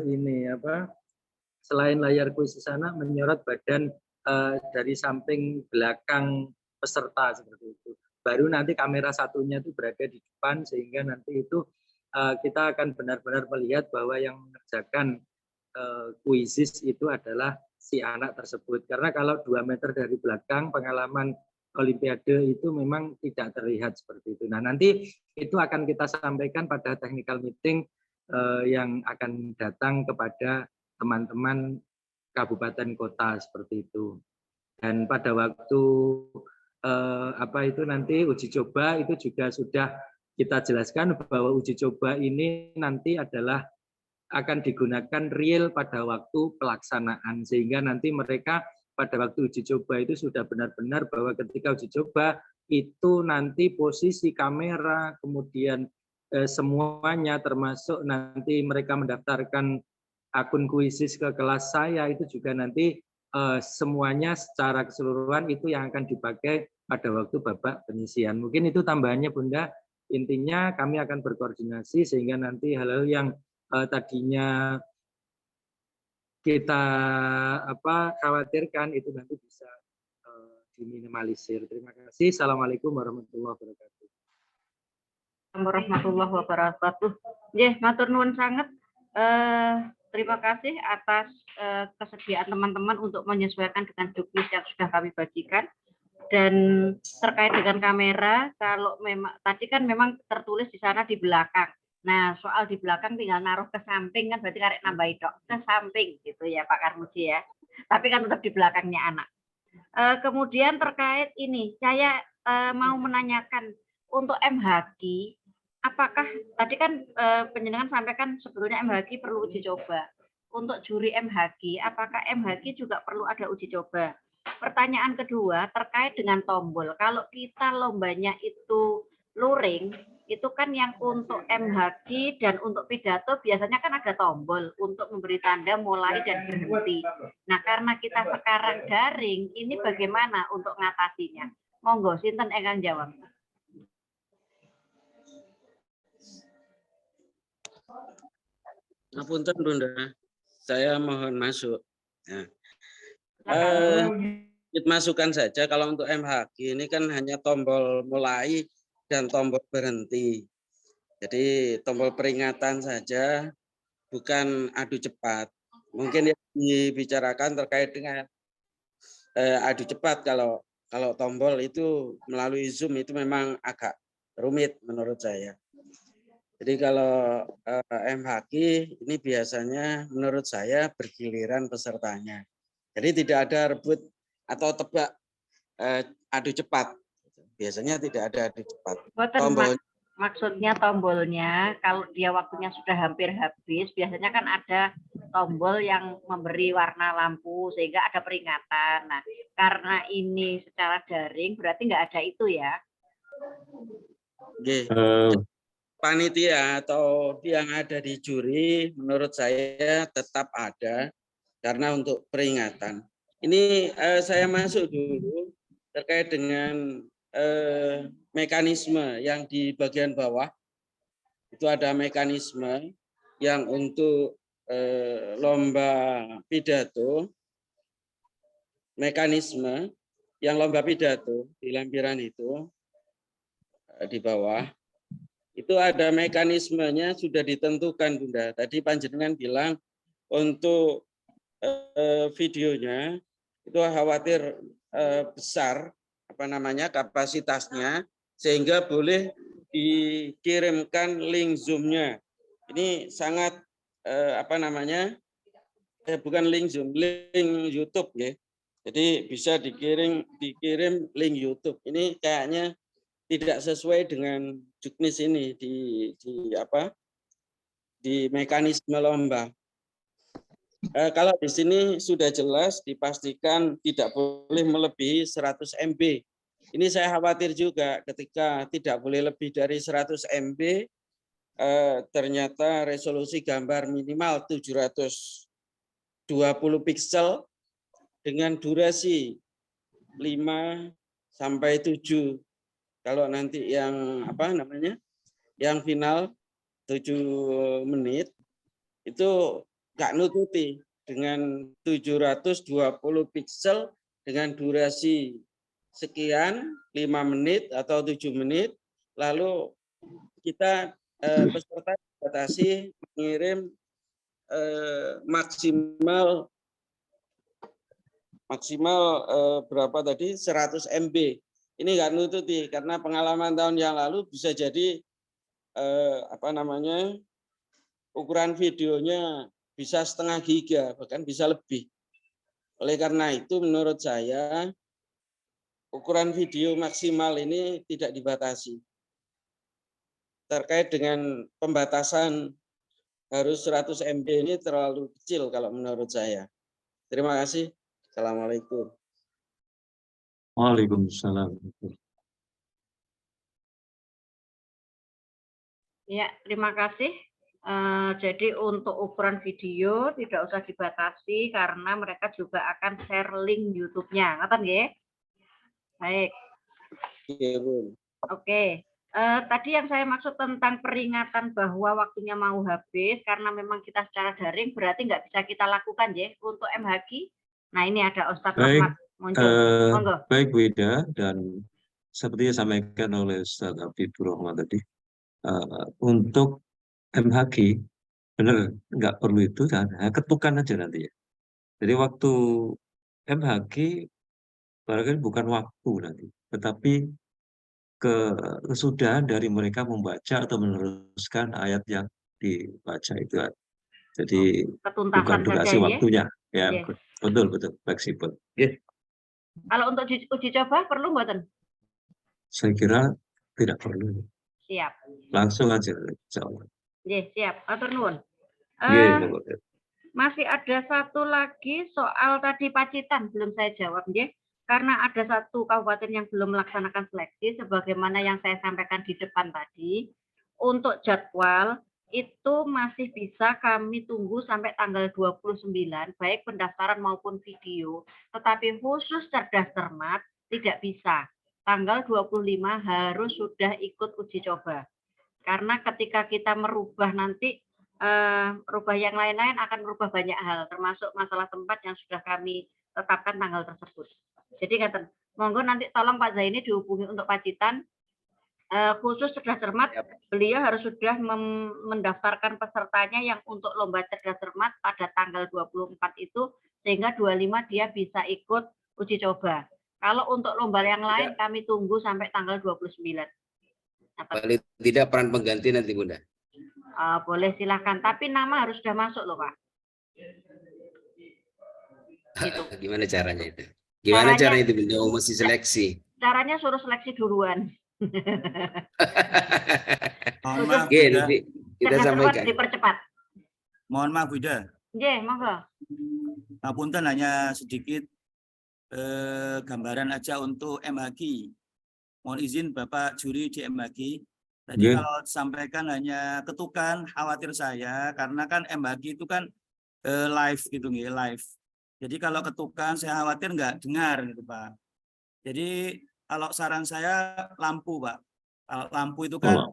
ini apa? Selain layar kuisis anak, menyorot badan dari samping belakang peserta seperti itu. Baru nanti kamera satunya itu berada di depan, sehingga nanti itu kita akan benar-benar melihat bahwa yang mengerjakan kuisis itu adalah si anak tersebut. Karena kalau 2 meter dari belakang, pengalaman Olimpiade itu memang tidak terlihat seperti itu. Nah, nanti itu akan kita sampaikan pada technical meeting yang akan datang kepada teman-teman kabupaten kota seperti itu. Dan pada waktu nanti uji coba itu juga sudah kita jelaskan bahwa uji coba ini nanti adalah akan digunakan real pada waktu pelaksanaan, sehingga nanti mereka pada waktu uji coba itu sudah benar-benar bahwa ketika uji coba itu nanti posisi kamera, kemudian semuanya termasuk nanti mereka mendaftarkan akun kuisis ke kelas saya itu juga nanti semuanya secara keseluruhan itu yang akan dipakai pada waktu babak penyisian. Mungkin itu tambahannya Bunda. Intinya kami akan berkoordinasi sehingga nanti hal-hal yang tadinya kita khawatirkan itu nanti bisa diminimalisir. Terima kasih. Assalamualaikum warahmatullahi wabarakatuh. Warahmatullahi wabarakatuh. Nggih, matur nuwun sangat. Terima kasih atas kesediaan teman-teman untuk menyesuaikan dengan juknis yang sudah kami bagikan. Dan terkait dengan kamera, kalau memang tadi kan memang tertulis di sana di belakang. Nah, soal di belakang tinggal naruh ke samping kan berarti karek nambahi dok ke samping gitu ya Pak Karmuji ya. Tapi kan tetap di belakangnya anak. Kemudian terkait ini, saya mau menanyakan untuk MHQ, apakah tadi kan penjenengan sampaikan sebetulnya MHQ perlu uji coba. Untuk juri MHQ, apakah MHQ juga perlu ada uji coba? Pertanyaan kedua terkait dengan tombol. Kalau kita lombanya itu luring, itu kan yang untuk MHQ dan untuk pidato biasanya kan ada tombol untuk memberi tanda mulai dan berhenti. Nah, karena kita sekarang daring, ini bagaimana untuk ngatasinya? Monggo, sinten engkang jawab. Ngapunten Bunda, saya mohon masuk. Nah, masukan saja kalau untuk MHQ ini kan hanya tombol mulai dan tombol berhenti. Jadi tombol peringatan saja, bukan adu cepat. Mungkin yang dibicarakan terkait dengan adu cepat kalau tombol itu melalui Zoom itu memang agak rumit menurut saya. Jadi kalau MHQ ini biasanya menurut saya bergiliran pesertanya. Jadi tidak ada rebut atau tebak adu cepat. Biasanya tidak ada adu cepat. Maksudnya tombolnya kalau dia waktunya sudah hampir habis, biasanya kan ada tombol yang memberi warna lampu sehingga ada peringatan. Nah, karena ini secara daring berarti nggak ada itu ya? Oke. Panitia atau yang ada di juri menurut saya tetap ada karena untuk peringatan. Ini saya masuk dulu terkait dengan mekanisme yang di bagian bawah. Itu ada mekanisme yang untuk lomba pidato, mekanisme yang lomba pidato di lampiran itu di bawah. Itu ada mekanismenya sudah ditentukan Bunda. Tadi panjenengan bilang untuk videonya itu khawatir besar kapasitasnya sehingga boleh dikirimkan link Zoom-nya. Ini sangat bukan link Zoom, link YouTube ya. Jadi bisa dikirim link YouTube. Ini kayaknya tidak sesuai dengan juknis ini di mekanisme lomba. Kalau di sini sudah jelas dipastikan tidak boleh melebihi 100 MB. Ini saya khawatir juga ketika tidak boleh lebih dari 100 MB, ternyata resolusi gambar minimal 720 piksel dengan durasi 5 sampai 7 Kalau nanti yang apa namanya, yang final 7 menit itu nggak nututi dengan 720 pixel dengan durasi sekian 5 menit atau 7 menit, lalu kita peserta dibatasi mengirim maksimal berapa tadi 100 MB. Ini nggak nututi karena pengalaman tahun yang lalu bisa jadi apa namanya, ukuran videonya bisa setengah giga bahkan bisa lebih. Oleh karena itu menurut saya ukuran video maksimal ini tidak dibatasi. Terkait dengan pembatasan harus 100 MB ini terlalu kecil kalau menurut saya. Terima kasih. Assalamualaikum. Waalaikumsalam. Ya, terima kasih. Jadi untuk ukuran video tidak usah dibatasi karena mereka juga akan share link YouTube-nya, ngoten nggih? Baik. Iya, Bu. Oke. Tadi yang saya maksud tentang peringatan bahwa waktunya mau habis karena memang kita secara daring berarti nggak bisa kita lakukan ya untuk MHQ. Nah ini ada Ustadz Baik, Rahmat muncul. Monggo. baik Bu Ida, dan seperti yang disampaikan oleh Ustadz Habibur Rahman tadi, untuk MHQ benar nggak perlu itu, kan ketukan aja nanti ya. Jadi waktu MHQ barangkali bukan waktu nanti, tetapi kesudahan dari mereka membaca atau meneruskan ayat yang dibaca itu. Jadi bukan durasi waktunya, ya betul fleksibel. Kalau untuk uji coba perlu mboten? Saya kira tidak perlu. Siap. Langsung aja, insya Allah. Siap. Atur nuwun. Masih ada satu lagi soal tadi Pacitan belum saya jawab, karena ada satu kabupaten yang belum melaksanakan seleksi, sebagaimana yang saya sampaikan di depan tadi. Untuk jadwal itu masih bisa kami tunggu sampai tanggal 29, baik pendaftaran maupun video. Tetapi khusus cerdas cermat tidak bisa. Tanggal 25 harus sudah ikut uji coba. Karena ketika kita merubah nanti, rubah yang lain-lain akan merubah banyak hal, termasuk masalah tempat yang sudah kami tetapkan tanggal tersebut. Jadi ngaten, monggo nanti tolong Pak Zaini dihubungi untuk Pacitan. Khusus cerdas cermat, beliau harus sudah mendaftarkan pesertanya yang untuk lomba cerdas cermat pada tanggal 24 itu, sehingga 25 dia bisa ikut uji coba. Kalau untuk lomba yang lain kami tunggu sampai tanggal 29. Paling tidak peran pengganti nanti Bunda. Boleh silahkan, tapi nama harus sudah masuk loh Pak. Gitu. Gimana caranya itu? Gimana caranya itu Bunda? Masih seleksi. Caranya suruh seleksi duluan. Mohon maaf, kita sampaikan. Dipercepat. Mohon maaf, Buda. Monggo. Ngapunten, hanya sedikit gambaran aja untuk MHQ. Mohon izin Bapak juri di MHQ. Tadi kalau sampaikan hanya ketukan, khawatir saya karena kan MHQ itu kan live gitu nih, live. Jadi kalau ketukan saya khawatir nggak dengar gitu Pak. Jadi kalau saran saya lampu Pak. Kalau lampu itu kan,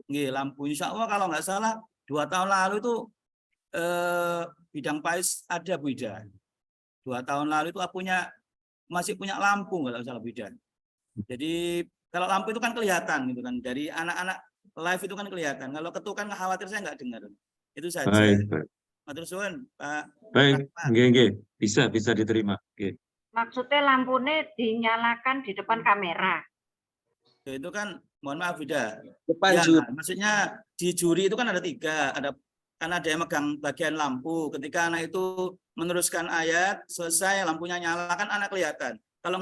lampu insya Allah kalau nggak salah 2 tahun lalu itu bidang PAIS ada Bu Ida. 2 tahun lalu itu masih punya lampu nggak salah Bu Ida. Jadi kalau lampu itu kan kelihatan gitu kan, dari anak-anak live itu kan kelihatan. Kalau ketukan khawatir saya nggak dengar. Itu saja. Baik. Matur suwun Pak. Baik, bisa diterima. Maksudnya lampunya dinyalakan di depan kamera. Itu kan, mohon maaf Bida. Ya, maksudnya di juri itu kan ada 3, kan ada yang megang bagian lampu. Ketika anak itu meneruskan ayat, selesai lampunya nyala kan anak kelihatan. Kalau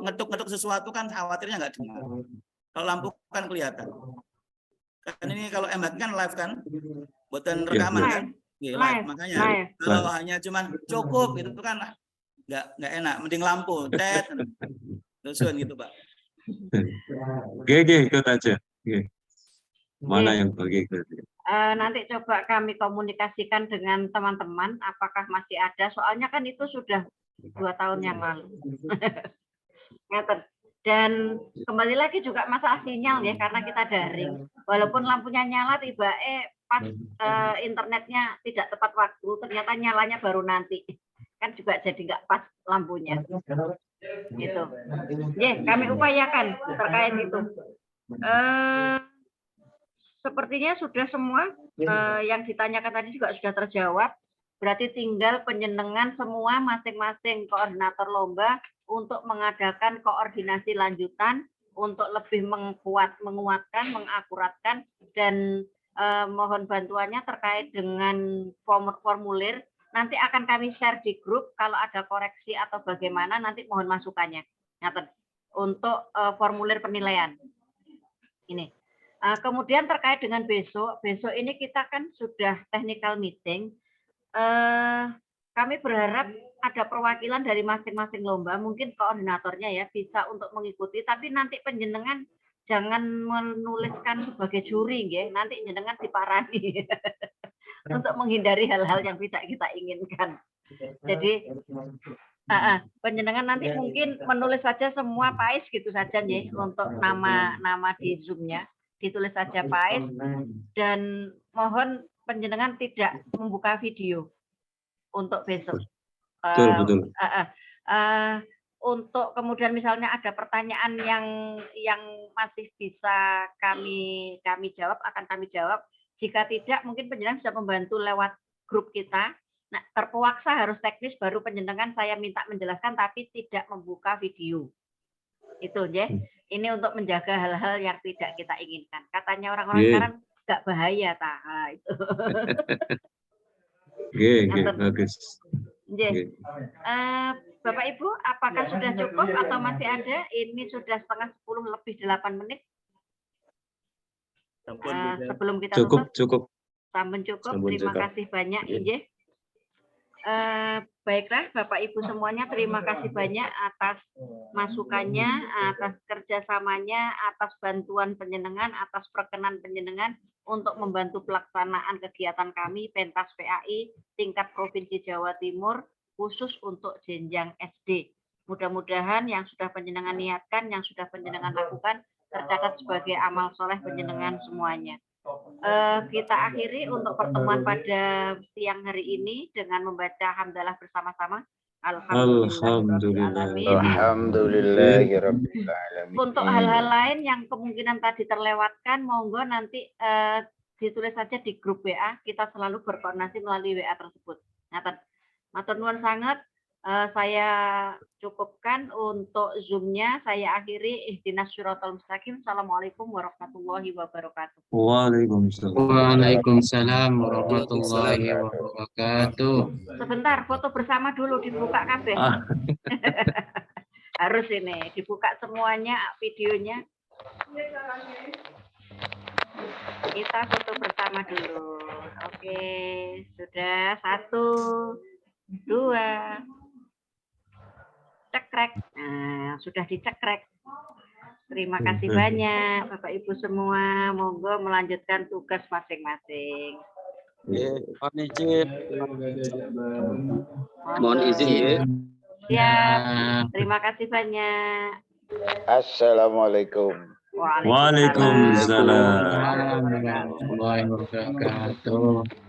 ngetuk sesuatu kan khawatirnya nggak dengar. Kalau lampu kan kelihatan. Kan ini kalau MHQ kan live kan, buatan rekaman kan, live. Makanya kalau hanya cuman cukup itu kan nggak enak. Mending lampu, terusan gitu Pak. Ikut aja. Mana yang bagi? Nanti coba kami komunikasikan dengan teman-teman, apakah masih ada. Soalnya kan itu sudah 2 tahun yang lalu. Dan kembali lagi juga masalah sinyal ya, karena kita daring. Walaupun lampunya nyala, tiba-tiba pas internetnya tidak tepat waktu, ternyata nyalanya baru nanti. Kan juga jadi nggak pas lampunya. Gitu. Kami upayakan terkait itu. Sepertinya sudah semua yang ditanyakan tadi juga sudah terjawab. Berarti tinggal penyenengan semua masing-masing koordinator lomba untuk mengadakan koordinasi lanjutan untuk lebih menguatkan, mengakuratkan, dan mohon bantuannya terkait dengan formulir. Nanti akan kami share di grup, kalau ada koreksi atau bagaimana nanti mohon masukannya. Untuk formulir penilaian. Ini. Kemudian terkait dengan besok ini kita kan sudah technical meeting. Kami berharap ada perwakilan dari masing-masing lomba, mungkin koordinatornya ya bisa untuk mengikuti, tapi nanti penjenengan jangan menuliskan sebagai juri, ya. Nanti jenengan diparani untuk menghindari hal-hal yang tidak kita inginkan. Jadi penjenengan nanti mungkin menulis saja semua PAIS gitu saja ya, untuk nama di Zoom-nya ditulis saja PAIS, dan mohon penjenengan tidak membuka video untuk besok. Betul. Untuk kemudian misalnya ada pertanyaan yang masih bisa kami jawab, akan kami jawab. Jika tidak, mungkin penjenengan bisa membantu lewat grup kita. Nah, terpaksa harus teknis, baru penjenengan saya minta menjelaskan, tapi tidak membuka video. Itu ya. Ini untuk menjaga hal-hal yang tidak kita inginkan. Katanya orang-orang sekarang nggak bahaya, itu. Bagus. Bapak Ibu, apakah sudah cukup atau masih ada? Ini sudah 9:30 lebih 8 menit. Sebelum kita cukup. Sampun cukup. Terima kasih banyak, Injih. Baiklah, Bapak Ibu semuanya, terima kasih banyak atas masukannya, atas kerjasamanya, atas bantuan penjenengan, atas perkenan penjenengan untuk membantu pelaksanaan kegiatan kami Pentas PAI tingkat Provinsi Jawa Timur, khusus untuk jenjang SD. Mudah-mudahan yang sudah penjenengan niatkan, yang sudah penjenengan lakukan, tercatat sebagai amal soleh penjenengan semuanya. Kita akhiri untuk pertemuan pada siang hari ini dengan membaca hamdalah bersama-sama. Alhamdulillahirabbil alamin. Untuk hal-hal lain yang kemungkinan tadi terlewatkan, monggo nanti ditulis saja di grup WA. Kita selalu berkoordinasi melalui WA tersebut. Matur nuwun sangat. Saya cukupkan untuk Zoom-nya. Saya akhiri. Ihdinas syiratal mustaqim. Assalamualaikum warahmatullahi wabarakatuh. Waalaikumsalam warahmatullahi wabarakatuh. Sebentar, foto bersama dulu dibuka kabeh. Harus ini dibuka semuanya videonya. Kita foto bersama dulu. Oke, sudah 1, 2. Cekrek. Nah, sudah dicekrek. Terima kasih banyak Bapak Ibu semua. Monggo melanjutkan tugas masing-masing. Mohon izin. Siap. Terima kasih banyak. Assalamualaikum. Waalaikumsalam. Warahmatullahi wabarakatuh.